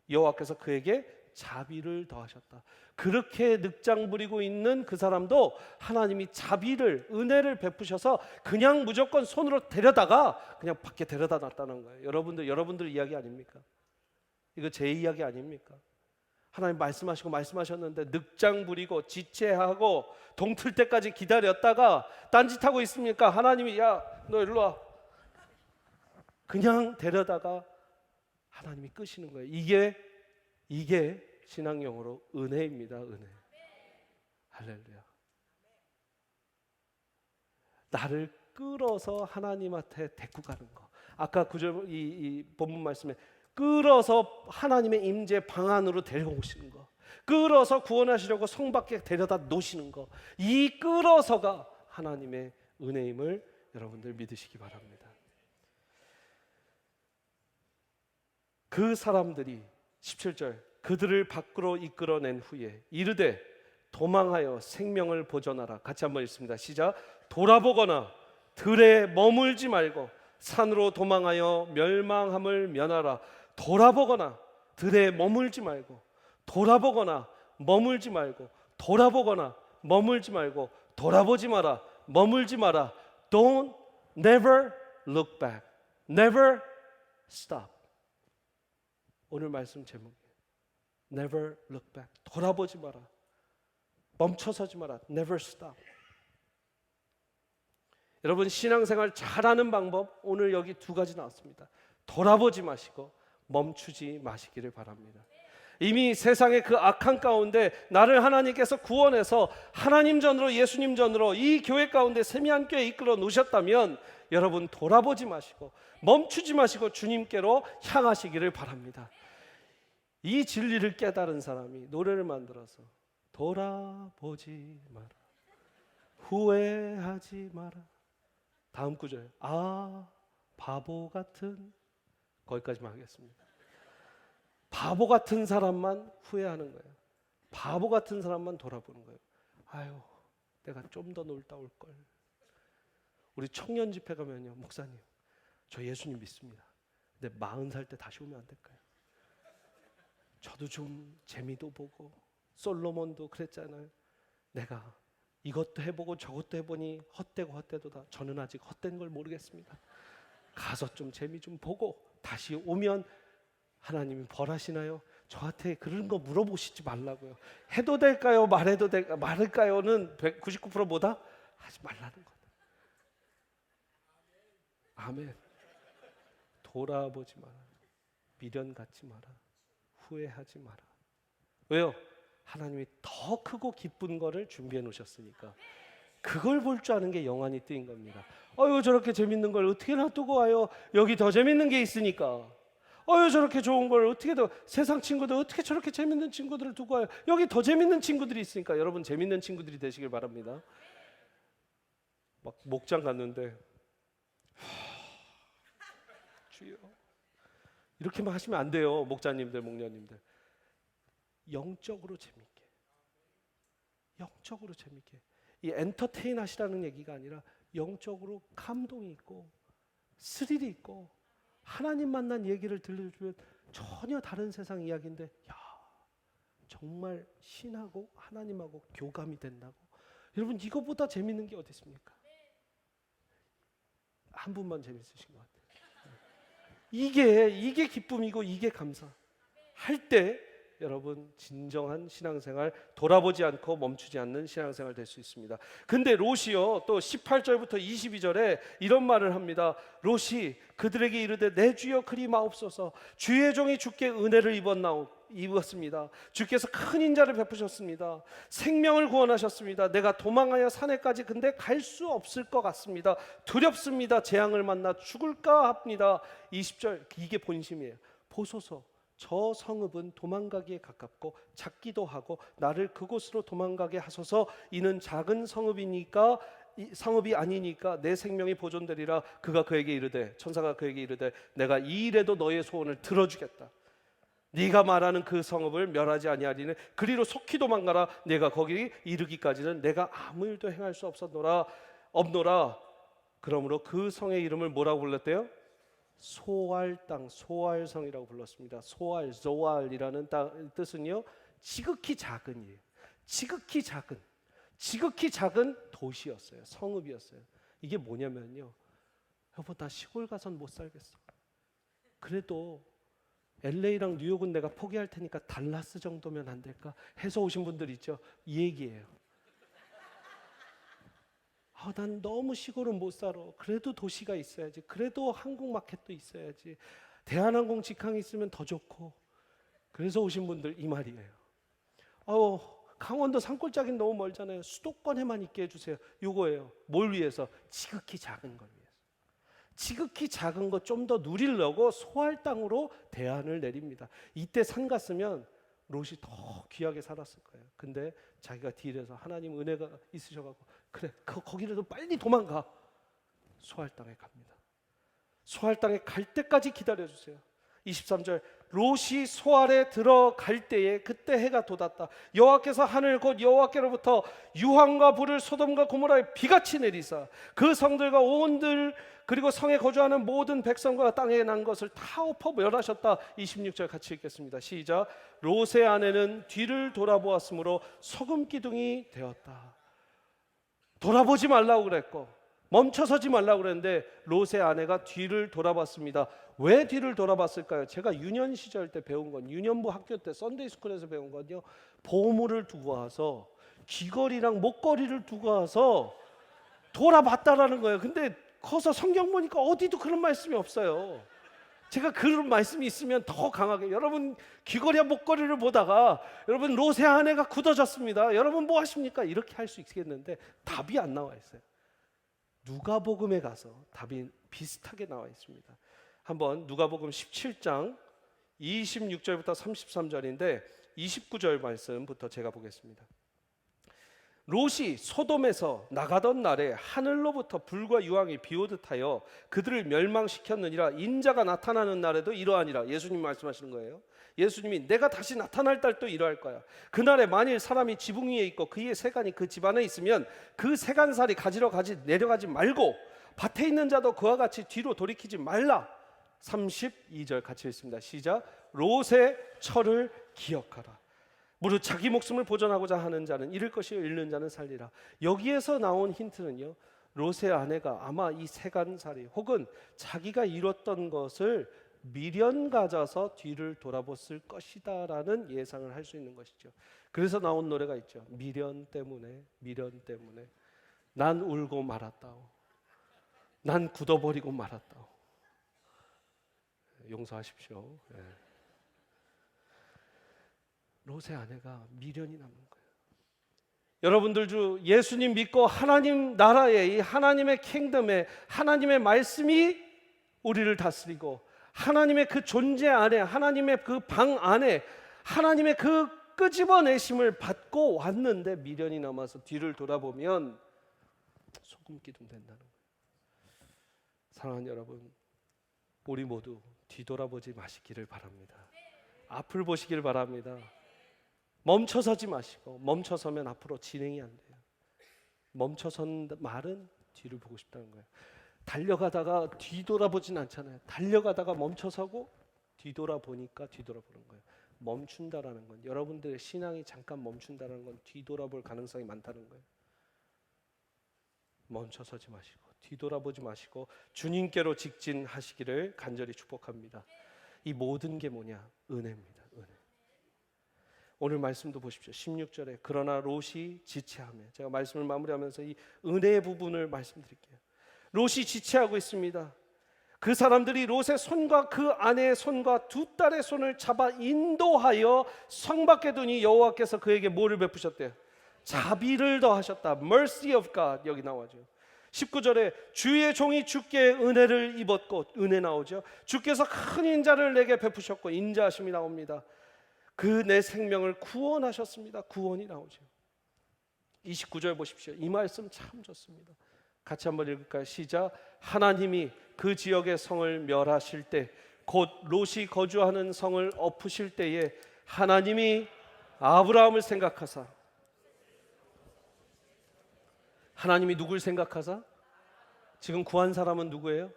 여호와께서 그에게 자비를 더하셨다. 그렇게 늑장 부리고 있는 그 사람도 하나님이 자비를, 은혜를 베푸셔서 그냥 무조건 손으로 데려다가 그냥 밖에 데려다 놨다는 거예요. 여러분들 이야기 아닙니까? 이거 제 이야기 아닙니까? 하나님 말씀하셨는데 늑장 부리고 지체하고 동틀 때까지 기다렸다가 딴짓하고 있습니까? 하나님이 야, 너 일로 와. 그냥 데려다가 하나님이 끄시는 거예요. 이게 신앙용어로 은혜입니다. 은혜. 할렐루야. 나를 끌어서 하나님한테 데리고 가는 거. 아까 구절 이 본문 말씀에 끌어서 하나님의 임재 방 안으로 데려오시는 거, 끌어서 구원하시려고 성 밖에 데려다 놓으시는 거, 이 끌어서가 하나님의 은혜임을 여러분들 믿으시기 바랍니다. 그 사람들이 17절 그들을 밖으로 이끌어낸 후에 이르되 도망하여 생명을 보존하라. 같이 한번 읽습니다. 시작. 돌아보거나 들에 머물지 말고 산으로 도망하여 멸망함을 면하라. 돌아보거나 들에 머물지 말고, 돌아보거나 머물지 말고, 돌아보거나 머물지 말고, 돌아보지 마라, 머물지 마라. Don't never look back, never stop. 오늘 말씀 제목이에요. Never look back. 돌아보지 마라, 멈춰서지 마라. Never stop. 여러분 신앙생활 잘하는 방법 오늘 여기 두 가지 나왔습니다. 돌아보지 마시고 멈추지 마시기를 바랍니다. 이미 세상의 그 악한 가운데 나를 하나님께서 구원해서 하나님 전으로 예수님 전으로 이 교회 가운데 세미한 교회 이끌어 놓으셨다면 여러분 돌아보지 마시고 멈추지 마시고 주님께로 향하시기를 바랍니다. 이 진리를 깨달은 사람이 노래를 만들어서 돌아보지 마라, 후회하지 마라. 다음 구절. 아 바보 같은, 거기까지만 하겠습니다. 바보 같은 사람만 후회하는 거예요. 바보 같은 사람만 돌아보는 거예요. 아유 내가 좀 더 놀다 올걸. 우리 청년 집회 가면요, 목사님 저 예수님 믿습니다. 근데 40살 때 다시 오면 안 될까요? 저도 좀 재미도 보고, 솔로몬도 그랬잖아요. 내가 이것도 해보고 저것도 해보니 헛되고 헛되도다. 저는 아직 헛된 걸 모르겠습니다. 가서 좀 재미 좀 보고 다시 오면 하나님이 벌하시나요? 저한테 그런 거 물어보시지 말라고요. 해도 될까요? 말해도 될까요? 말할까요?는 99%보다 하지 말라는 거다. 아멘. 돌아보지 마라, 미련 갖지 마라, 후회하지 마라. 왜요? 하나님이 더 크고 기쁜 거를 준비해 놓으셨으니까. 그걸 볼 줄 아는 게 영안이 뜨인 겁니다. 어유 저렇게 재밌는 걸 어떻게 놔두고 와요? 여기 더 재밌는 게 있으니까. 어유 저렇게 좋은 걸 어떻게 더, 세상 친구들 어떻게 저렇게 재밌는 친구들을 두고 와요? 여기 더 재밌는 친구들이 있으니까. 여러분 재밌는 친구들이 되시길 바랍니다. 막 목장 갔는데 주여 이렇게만 하시면 안 돼요. 목자님들, 목녀님들. 영적으로 재밌게, 영적으로 재밌게. 이 엔터테인 하시라는 얘기가 아니라 영적으로 감동이 있고 스릴이 있고, 하나님 만난 얘기를 들려주면 전혀 다른 세상 이야기인데 야 정말 신하고 하나님하고 교감이 된다고. 여러분 이거보다 재밌는 게 어디 있습니까? 한 분만 재밌으신 것 같아요. 이게 기쁨이고 이게 감사. 할 때 여러분 진정한 신앙생활, 돌아보지 않고 멈추지 않는 신앙생활 될 수 있습니다. 근데 롯이요 또 18절부터 22절에 이런 말을 합니다. 롯이 그들에게 이르되 내 주여 그리 마옵소서. 주의 종이 주께 은혜를 입었습니다. 주께서 큰 인자를 베푸셨습니다. 생명을 구원하셨습니다. 내가 도망하여 산에까지 근데 갈 수 없을 것 같습니다. 두렵습니다. 재앙을 만나 죽을까 합니다. 20절 이게 본심이에요. 보소서 저 성읍은 도망가기에 가깝고 작기도 하고 나를 그곳으로 도망가게 하소서. 이는 작은 성읍이니까 성읍이 아니니까 내 생명이 보존되리라. 그가 그에게 이르되, 천사가 그에게 이르되 내가 이 일에도 너의 소원을 들어주겠다. 네가 말하는 그 성읍을 멸하지 아니하리니 그리로 속히 도망가라. 내가 거기 이르기까지는 내가 아무 일도 행할 수 없노라. 그러므로 그 성의 이름을 뭐라고 불렀대요? 소알 땅, 소알성이라고 불렀습니다. 소알, 조알이라는 뜻은요 지극히 작은 이에요. 지극히 작은 도시였어요. 성읍이었어요. 이게 뭐냐면요, 여보 나 시골 가선 못 살겠어. 그래도 LA랑 뉴욕은 내가 포기할 테니까 달라스 정도면 안 될까 해서 오신 분들 있죠. 이 얘기예요. 난 너무 시골은 못 살아. 그래도 도시가 있어야지. 그래도 한국 마켓도 있어야지. 대한항공 직항이 있으면 더 좋고. 그래서 오신 분들 이 말이에요. 강원도 산골짜기는 너무 멀잖아요. 수도권에만 있게 해주세요. 요거예요. 뭘 위해서? 지극히 작은 걸 위해서. 지극히 작은 거 좀 더 누리려고 소할 땅으로 대안을 내립니다. 이때 산 갔으면 롯이 더 귀하게 살았을 거예요. 근데 자기가 딜해서 하나님 은혜가 있으셔가지고 그래 거기라도 빨리 도망가. 소할 땅에 갑니다. 소할 땅에 갈 때까지 기다려주세요. 23절 롯이 소알에 들어갈 때에 그때 해가 돋았다. 여호와께서 하늘 곧 여호와께로부터 유황과 불을 소돔과 고모라에 비같이 내리사 그 성들과 온들 그리고 성에 거주하는 모든 백성과 땅에 난 것을 다 엎어 멸하셨다. 26절 같이 읽겠습니다. 시작. 롯의 아내는 뒤를 돌아보았으므로 소금 기둥이 되었다. 돌아보지 말라고 그랬고 멈춰서지 말라고 그랬는데 롯의 아내가 뒤를 돌아봤습니다. 왜 뒤를 돌아봤을까요? 제가 유년 시절 때 배운 건 유년부 학교 때 썬데이 스쿨에서 배운 건요. 보물을 두고 와서 귀걸이랑 목걸이를 두고 와서 돌아봤다라는 거예요. 근데 커서 성경 보니까 어디도 그런 말씀이 없어요. 제가 그런 말씀이 있으면 더 강하게 여러분 귀걸이와 목걸이를 보다가 여러분 롯의 아내가 굳어졌습니다. 여러분 뭐 하십니까? 이렇게 할 수 있겠는데 답이 안 나와 있어요. 누가복음에 가서 답이 비슷하게 나와 있습니다. 한번 누가복음 17장 26절부터 33절인데 29절 말씀부터 제가 보겠습니다. 롯이 소돔에서 나가던 날에 하늘로부터 불과 유황이 비오듯 하여 그들을 멸망시켰느니라. 인자가 나타나는 날에도 이러하니라. 예수님 말씀하시는 거예요. 예수님이 내가 다시 나타날 날도 이러할 거야. 그날에 만일 사람이 지붕 위에 있고 그의 세간이 그 집 안에 있으면 그 세간살이 가지러 내려가지 말고 밭에 있는 자도 그와 같이 뒤로 돌이키지 말라. 32절 같이 읽습니다. 시작. 롯의 철을 기억하라. 무릇 자기 목숨을 보존하고자 하는 자는 잃을 것이요 잃는 자는 살리라. 여기에서 나온 힌트는요, 롯의 아내가 아마 이 세간살이 혹은 자기가 이뤘던 것을 미련 가져서 뒤를 돌아봤을 것이다라는 예상을 할 수 있는 것이죠. 그래서 나온 노래가 있죠. 미련 때문에 난 울고 말았다오. 난 굳어버리고 말았다오. 용서하십시오. 네. 롯의 아내가 미련이 남는 거예요. 여러분들 주 예수님 믿고 하나님 나라에 이 하나님의 킹덤에 하나님의 말씀이 우리를 다스리고 하나님의 그 존재 안에 하나님의 그 방 안에 하나님의 그 끄집어내심을 받고 왔는데 미련이 남아서 뒤를 돌아보면 소금 기둥 된다는 거예요. 사랑하는 여러분, 우리 모두 뒤돌아보지 마시기를 바랍니다. 앞을 보시길 바랍니다. 멈춰서지 마시고 멈춰서면 앞으로 진행이 안 돼요. 멈춰선 말은 뒤를 보고 싶다는 거예요. 달려가다가 뒤돌아보진 않잖아요. 달려가다가 멈춰서고 뒤돌아보니까 뒤돌아보는 거예요. 멈춘다라는 건 여러분들의 신앙이 잠깐 멈춘다라는 건 뒤돌아볼 가능성이 많다는 거예요. 멈춰서지 마시고 뒤돌아보지 마시고 주님께로 직진하시기를 간절히 축복합니다. 이 모든 게 뭐냐? 은혜입니다. 은혜. 오늘 말씀도 보십시오. 16절에 그러나 롯이 지체하며, 제가 말씀을 마무리하면서 이 은혜의 부분을 말씀드릴게요. 롯이 지체하고 있습니다. 그 사람들이 롯의 손과 그 아내의 손과 두 딸의 손을 잡아 인도하여 성 밖에 두니 여호와께서 그에게 뭐를 베푸셨대요? 자비를 더하셨다. Mercy of God 여기 나와죠. 19절에 주의 종이 주께 은혜를 입었고, 은혜 나오죠. 주께서 큰 인자를 내게 베푸셨고, 인자하심이 나옵니다. 그 내 생명을 구원하셨습니다. 구원이 나오죠. 29절 보십시오. 이 말씀 참 좋습니다. 같이 한번 읽을까요? 시작. 하나님이 그 지역의 성을 멸하실 때, 곧 롯이 거주하는 성을 엎으실 때에 하나님이 아브라함을 생각하사, 하나님이 누굴 생각하사? 지금 구한 사람은 누구예요?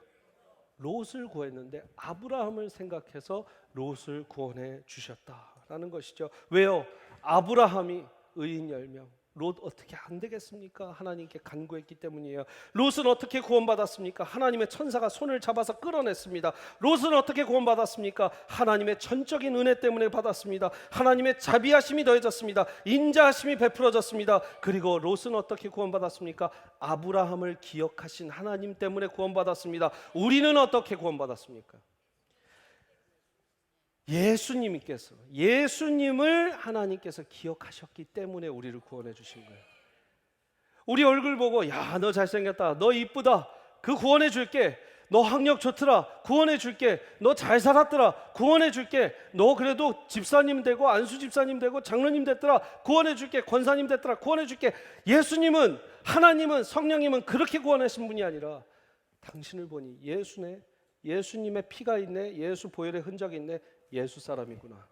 롯을 구했는데 아브라함을 생각해서 롯을 구원해 주셨다라는 것이죠. 왜요? 아브라함이 의인 10명, 롯 어떻게 안 되겠습니까? 하나님께 간구했기 때문이에요. 롯은 어떻게 구원받았습니까? 하나님의 천사가 손을 잡아서 끌어냈습니다. 롯은 어떻게 구원받았습니까? 하나님의 전적인 은혜 때문에 받았습니다. 하나님의 자비하심이 더해졌습니다. 인자하심이 베풀어졌습니다. 그리고 롯은 어떻게 구원받았습니까? 아브라함을 기억하신 하나님 때문에 구원받았습니다. 우리는 어떻게 구원받았습니까? 예수님을 하나님께서 기억하셨기 때문에 우리를 구원해 주신 거예요. 우리 얼굴 보고 야, 너 잘생겼다, 너 이쁘다, 그 구원해 줄게. 너 학력 좋더라, 구원해 줄게. 너 잘 살았더라, 구원해 줄게. 너 그래도 집사님 되고 안수 집사님 되고 장로님 됐더라, 구원해 줄게. 권사님 됐더라, 구원해 줄게. 예수님은, 하나님은, 성령님은 그렇게 구원하신 분이 아니라 당신을 보니 예수네, 예수님의 피가 있네, 예수 보혈의 흔적이 있네, 예수 사람이구나.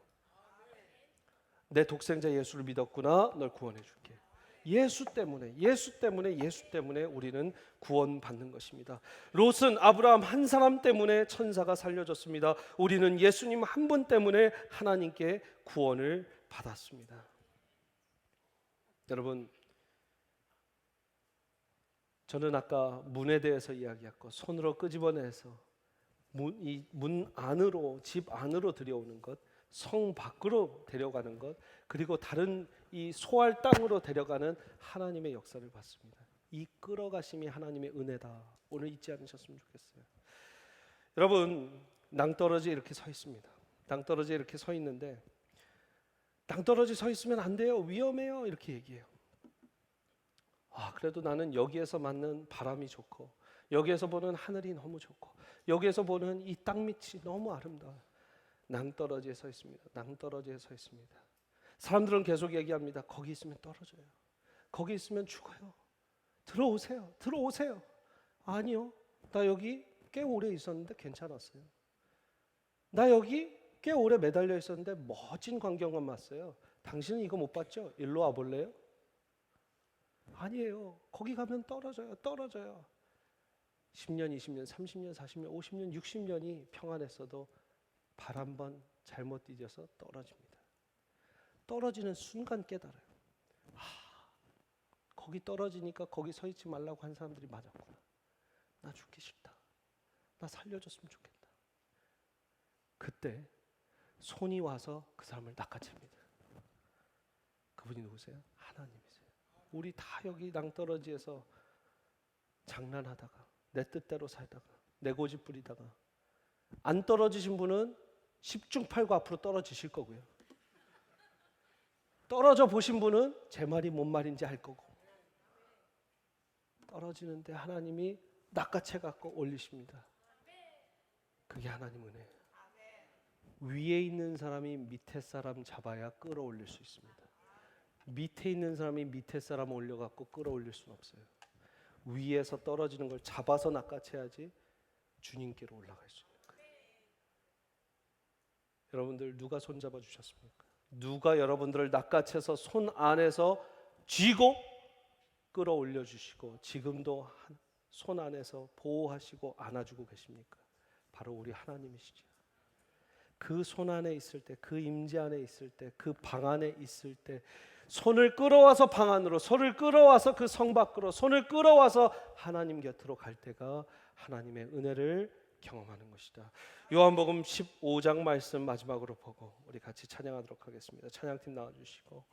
내 독생자 예수를 믿었구나. 널 구원해 줄게. 예수 때문에 우리는 구원받는 것입니다. 롯은 아브라함 한 사람 때문에 천사가 살려줬습니다. 우리는 예수님 한 분 때문에 하나님께 구원을 받았습니다. 여러분, 저는 아까 문에 대해서 이야기했고, 손으로 끄집어내서 문 안으로, 집 안으로 들여오는 것, 성 밖으로 데려가는 것, 그리고 다른 이 소할 땅으로 데려가는 하나님의 역사를 봤습니다. 이 끌어가심이 하나님의 은혜다. 오늘 잊지 않으셨으면 좋겠어요. 여러분, 낭떠러지에 이렇게 서 있습니다. 낭떠러지에 이렇게 서 있는데, 낭떠러지 서 있으면 안 돼요, 위험해요, 이렇게 얘기해요. 그래도 나는 여기에서 맞는 바람이 좋고, 여기에서 보는 하늘이 너무 좋고, 여기에서 보는 이 땅밑이 너무 아름다워요. 낭떠러지에 서 있습니다. 낭떠러지에 서 있습니다. 사람들은 계속 얘기합니다. 거기 있으면 떨어져요. 거기 있으면 죽어요. 들어오세요. 들어오세요. 아니요. 나 여기 꽤 오래 있었는데 괜찮았어요. 나 여기 꽤 오래 매달려 있었는데 멋진 광경만 봤어요. 당신은 이거 못 봤죠? 일로 와볼래요? 아니에요. 거기 가면 떨어져요. 떨어져요. 10년, 20년, 30년, 40년, 50년, 60년이 평안했어도 발 한 번 잘못 디뎌서 떨어집니다. 떨어지는 순간 깨달아요. 거기 떨어지니까 거기 서 있지 말라고 한 사람들이 맞았구나. 나 죽기 싫다. 나 살려줬으면 좋겠다. 그때 손이 와서 그 사람을 낚아챕니다. 그분이 누구세요? 하나님이세요. 우리 다 여기 낭떠러지에서 장난하다가 내 뜻대로 살다가 내 고집 부리다가 안 떨어지신 분은 10중 8구 앞으로 떨어지실 거고요. 떨어져 보신 분은 제 말이 뭔 말인지 알 거고, 떨어지는데 하나님이 낚아채 갖고 올리십니다. 그게 하나님 은혜예요. 위에 있는 사람이 밑에 사람 잡아야 끌어올릴 수 있습니다. 밑에 있는 사람이 밑에 사람 올려갖고 끌어올릴 수는 없어요. 위에서 떨어지는 걸 잡아서 낚아채야지 주님께로 올라갈 수 있는 거예요. 여러분들 누가 손잡아 주셨습니까? 누가 여러분들을 낚아채서 손 안에서 쥐고 끌어올려 주시고 지금도 손 안에서 보호하시고 안아주고 계십니까? 바로 우리 하나님이시죠. 그 손 안에 있을 때, 그 임재 안에 있을 때, 그 방 안에 있을 때, 손을 끌어와서 방 안으로, 손을 끌어와서 그 성 밖으로, 손을 끌어와서 하나님 곁으로 갈 때가 하나님의 은혜를 경험하는 것이다. 요한복음 15장 말씀 마지막으로 보고 우리 같이 찬양하도록 하겠습니다. 찬양팀 나와주시고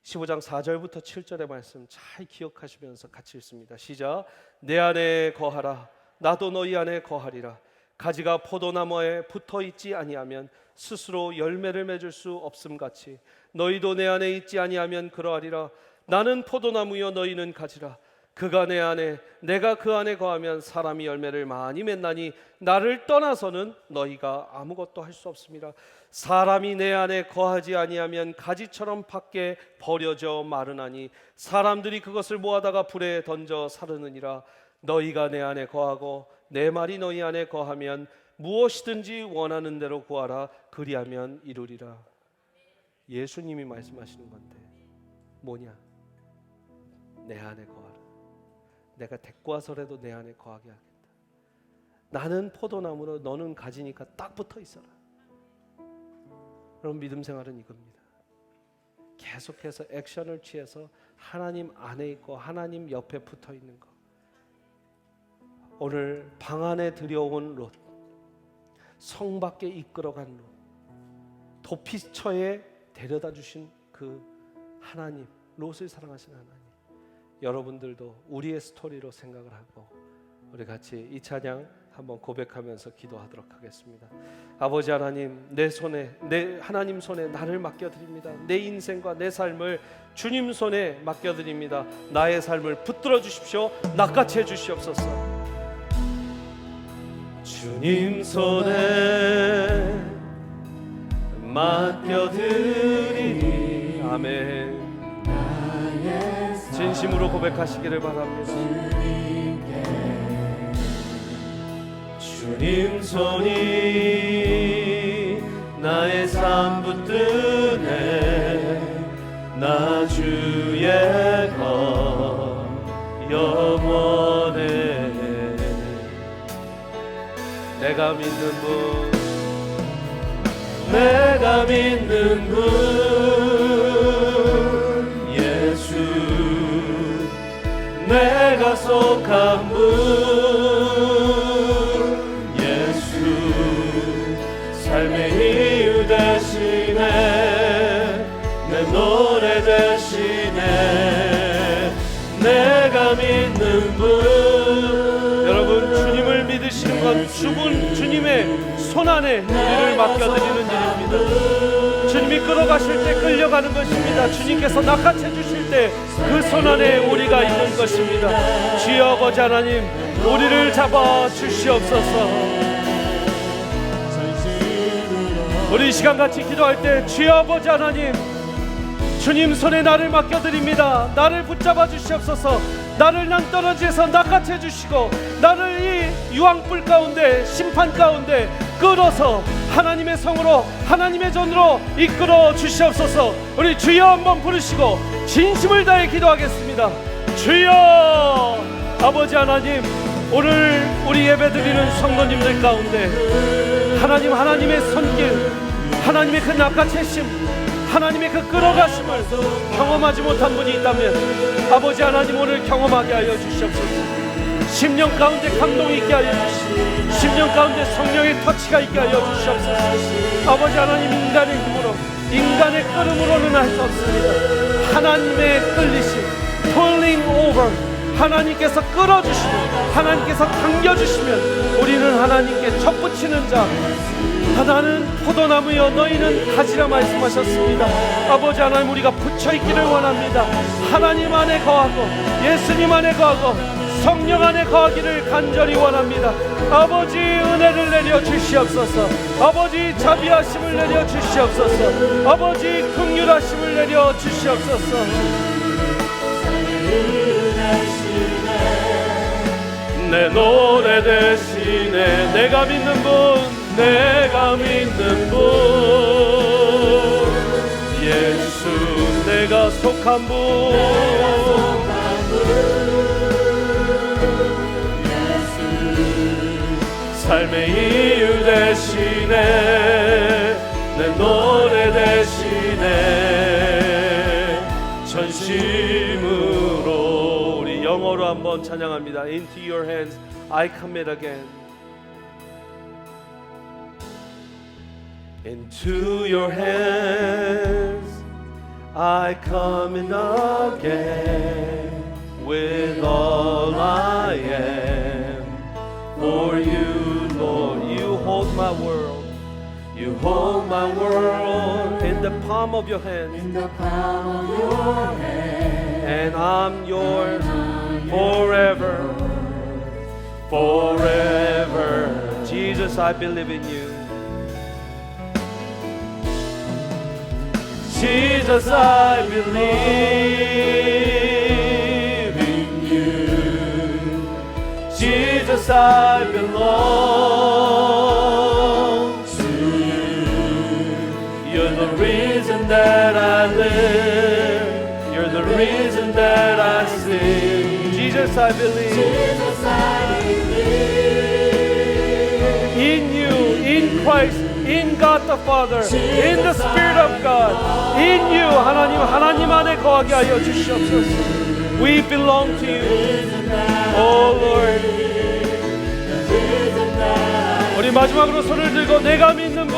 15장 4절부터 7절의 말씀 잘 기억하시면서 같이 읽습니다. 시작. 내 안에 거하라. 나도 너희 안에 거하리라. 가지가 포도나무에 붙어있지 아니하면 스스로 열매를 맺을 수 없음같이 너희도 내 안에 있지 아니하면 그러하리라. 나는 포도나무여 너희는 가지라. 그가 내 안에 내가 그 안에 거하면 사람이 열매를 많이 맺나니 나를 떠나서는 너희가 아무것도 할 수 없습니다. 사람이 내 안에 거하지 아니하면 가지처럼 밖에 버려져 마르나니 사람들이 그것을 모아다가 불에 던져 사르느니라. 너희가 내 안에 거하고 내 말이 너희 안에 거하면 무엇이든지 원하는 대로 구하라. 그리하면 이루리라. 예수님이 말씀하시는 건데 뭐냐? 내 안에 거하라. 내가 데리고 와서라도 내 안에 거하게 하겠다. 나는 포도나무로 너는 가지니까 딱 붙어 있어라. 그럼 믿음 생활은 이겁니다. 계속해서 액션을 취해서 하나님 안에 있고 하나님 옆에 붙어 있는 것. 오늘 방 안에 들여온 롯, 성 밖에 이끌어간 롯, 도피처에 데려다 주신 그 하나님, 롯을 사랑하신 하나님, 여러분들도 우리의 스토리로 생각을 하고 우리 같이 이 찬양 한번 고백하면서 기도하도록 하겠습니다. 아버지 하나님, 내 손에, 내 하나님 손에 나를 맡겨드립니다. 내 인생과 내 삶을 주님 손에 맡겨드립니다. 나의 삶을 붙들어 주십시오. 낚아채 해 주시옵소서. 주님 손에 맡겨드리니. 아멘. 진심으로 고백하시기를 바랍니다. 주님 손이 나의 삶 붙드네. 나 주의 것 영원해. 내가 믿는 분, 내가 믿는 분 예수, 내가 속한 분 예수, 삶의 이유 되시네. 내 노래 되시네. 내가 믿는 분. 여러분, 주님을 믿으시는 건 주님의 손 안에 우리를 맡겨드리는 일입니다. 주님이 끌어가실 때 끌려가는 것입니다. 주님께서 낚아채 주실 때 그 손 안에 우리가 있는 것입니다. 주여 아버지 하나님, 우리를 잡아 주시옵소서. 우리 이 시간 같이 기도할 때 주여 아버지 하나님, 주님 손에 나를 맡겨드립니다. 나를 붙잡아 주시옵소서. 나를 낭떠러지에서 낚아채 주시고 나를 이 유황불 가운데, 심판 가운데 끌어서 하나님의 성으로, 하나님의 전으로 이끌어 주시옵소서. 우리 주여 한번 부르시고 진심을 다해 기도하겠습니다. 주여 아버지 하나님, 오늘 우리 예배드리는 성도님들 가운데 하나님, 하나님의 손길, 하나님의 그 낚아채심, 하나님의 그 끌어가심을 경험하지 못한 분이 있다면 아버지 하나님, 오늘 경험하게 하여 주시옵소서. 심령 가운데 감동이 있게 하여 주시옵소서. 심령 가운데 성령의 터치가 있게 하여 주시옵소서. 아버지 하나님, 인간의 힘으로, 인간의 끌음으로는 할 수 없습니다. 하나님의 끌리심, pulling over, 하나님께서 끌어주시면, 하나님께서 당겨주시면 우리는 하나님께 척붙이는 자. 나는 포도나무여 너희는 가지라 말씀하셨습니다. 아버지 하나님, 우리가 붙여있기를 원합니다. 하나님 안에 거하고 예수님 안에 거하고 성령 안에 거하기를 간절히 원합니다. 아버지 은혜를 내려 주시옵소서. 아버지 자비하심을 내려 주시옵소서. 아버지 긍휼하심을 내려 주시옵소서. 내 노래 대신에 내가 믿는 분, 내가 믿는 분 예수, 내가 속한 분 예수, 삶의 이유 대신에 내 노래 대신에 전심으로. 우리 영어로 한번 찬양합니다. Into your hands I commit again. Into your hands I come in again, with all I am. For you, Lord, you hold my world. You hold my world in the palm of your hand. In the palm of your hand. And I'm yours forever, forever. Jesus, I believe in you. Jesus, I believe in you. Jesus, I belong to you. You're the reason that I live. You're the reason that I sing. Jesus, I believe. Jesus, I believe In you, in Christ, in God the Father, in the Spirit of God, in you. 하나님 안에 거하게 하여 주시옵소서. We belong to you, oh Lord. 우리 마지막으로 손을 들고 내가 믿는 분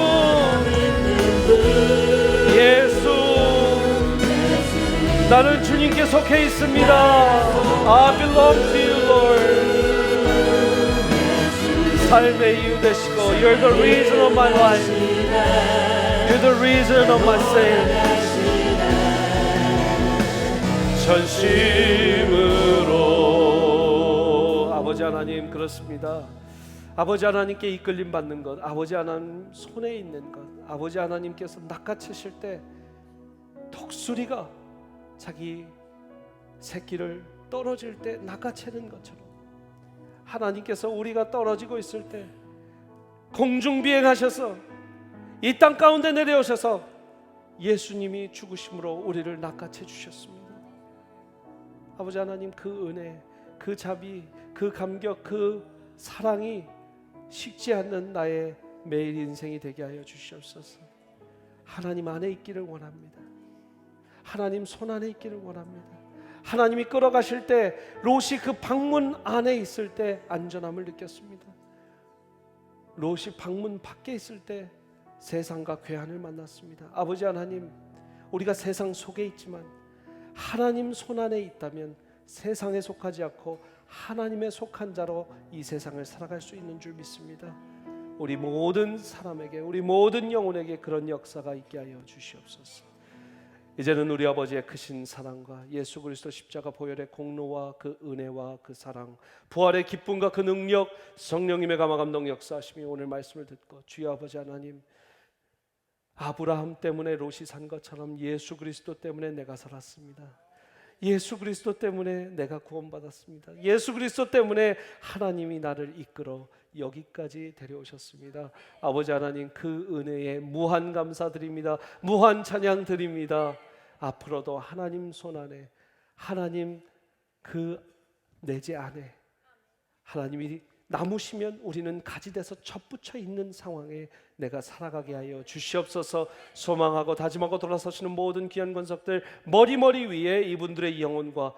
예수, 나는 주님께 속해 있습니다. I belong to you, Lord. 삶의 이유 되시고 You're the reason of my life. You're the reason of my sin. 전심으로 아버지 하나님, 그렇습니다. 아버지 하나님께 이끌림 받는 것, 아버지 하나님 손에 있는 것, 아버지 하나님께서 낚아채실 때 독수리가 자기 새끼를 떨어질 때 낚아채는 것처럼 하나님께서 우리가 떨어지고 있을 때 공중비행하셔서 이 땅 가운데 내려오셔서 예수님이 죽으심으로 우리를 낚아채 주셨습니다. 아버지 하나님, 그 은혜, 그 자비, 그 감격, 그 사랑이 식지 않는 나의 매일 인생이 되게 하여 주시옵소서. 하나님 안에 있기를 원합니다. 하나님 손 안에 있기를 원합니다. 하나님이 끌어가실 때 롯이 그 방문 안에 있을 때 안전함을 느꼈습니다. 롯이 방문 밖에 있을 때 세상과 괴한을 만났습니다. 아버지 하나님, 우리가 세상 속에 있지만 하나님 손 안에 있다면 세상에 속하지 않고 하나님에 속한 자로 이 세상을 살아갈 수 있는 줄 믿습니다. 우리 모든 사람에게, 우리 모든 영혼에게 그런 역사가 있게 하여 주시옵소서. 이제는 우리 아버지의 크신 사랑과 예수 그리스도 십자가 보혈의 공로와 그 은혜와 그 사랑, 부활의 기쁨과 그 능력, 성령님의 감화 감동 역사하심이 오늘 말씀을 듣고 주여 아버지 하나님, 아브라함 때문에 롯이 산 것처럼 예수 그리스도 때문에 내가 살았습니다. 예수 그리스도 때문에 내가 구원받았습니다. 예수 그리스도 때문에 하나님이 나를 이끌어 여기까지 데려오셨습니다. 아버지 하나님, 그 은혜에 무한 감사드립니다. 무한 찬양 드립니다. 앞으로도 하나님 손 안에, 하나님 그 내재 안에 하나님이 남으시면 우리는 가지돼서 접붙여 있는 상황에 내가 살아가게 하여 주시옵소서. 소망하고 다짐하고 돌아서시는 모든 귀한 권석들 머리 위에 이분들의 영혼과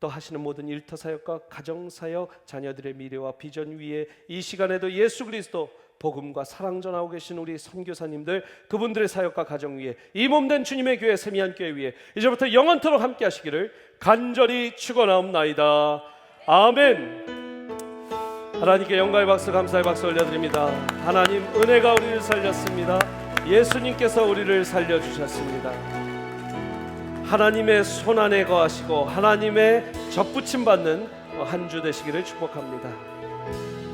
또 하시는 모든 일터 사역과 가정 사역, 자녀들의 미래와 비전 위에 이 시간에도 예수 그리스도 복음과 사랑 전하고 계신 우리 선교사님들, 그분들의 사역과 가정 위에 이 몸된 주님의 교회 세미한 교회 위에 이제부터 영원토록 함께 하시기를 간절히 축원하옵나이다. 아멘. 하나님께 영광의 박수, 감사의 박수 올려드립니다. 하나님 은혜가 우리를 살렸습니다. 예수님께서 우리를 살려주셨습니다. 하나님의 손 안에 거하시고 하나님의 접붙임 받는 한 주 되시기를 축복합니다.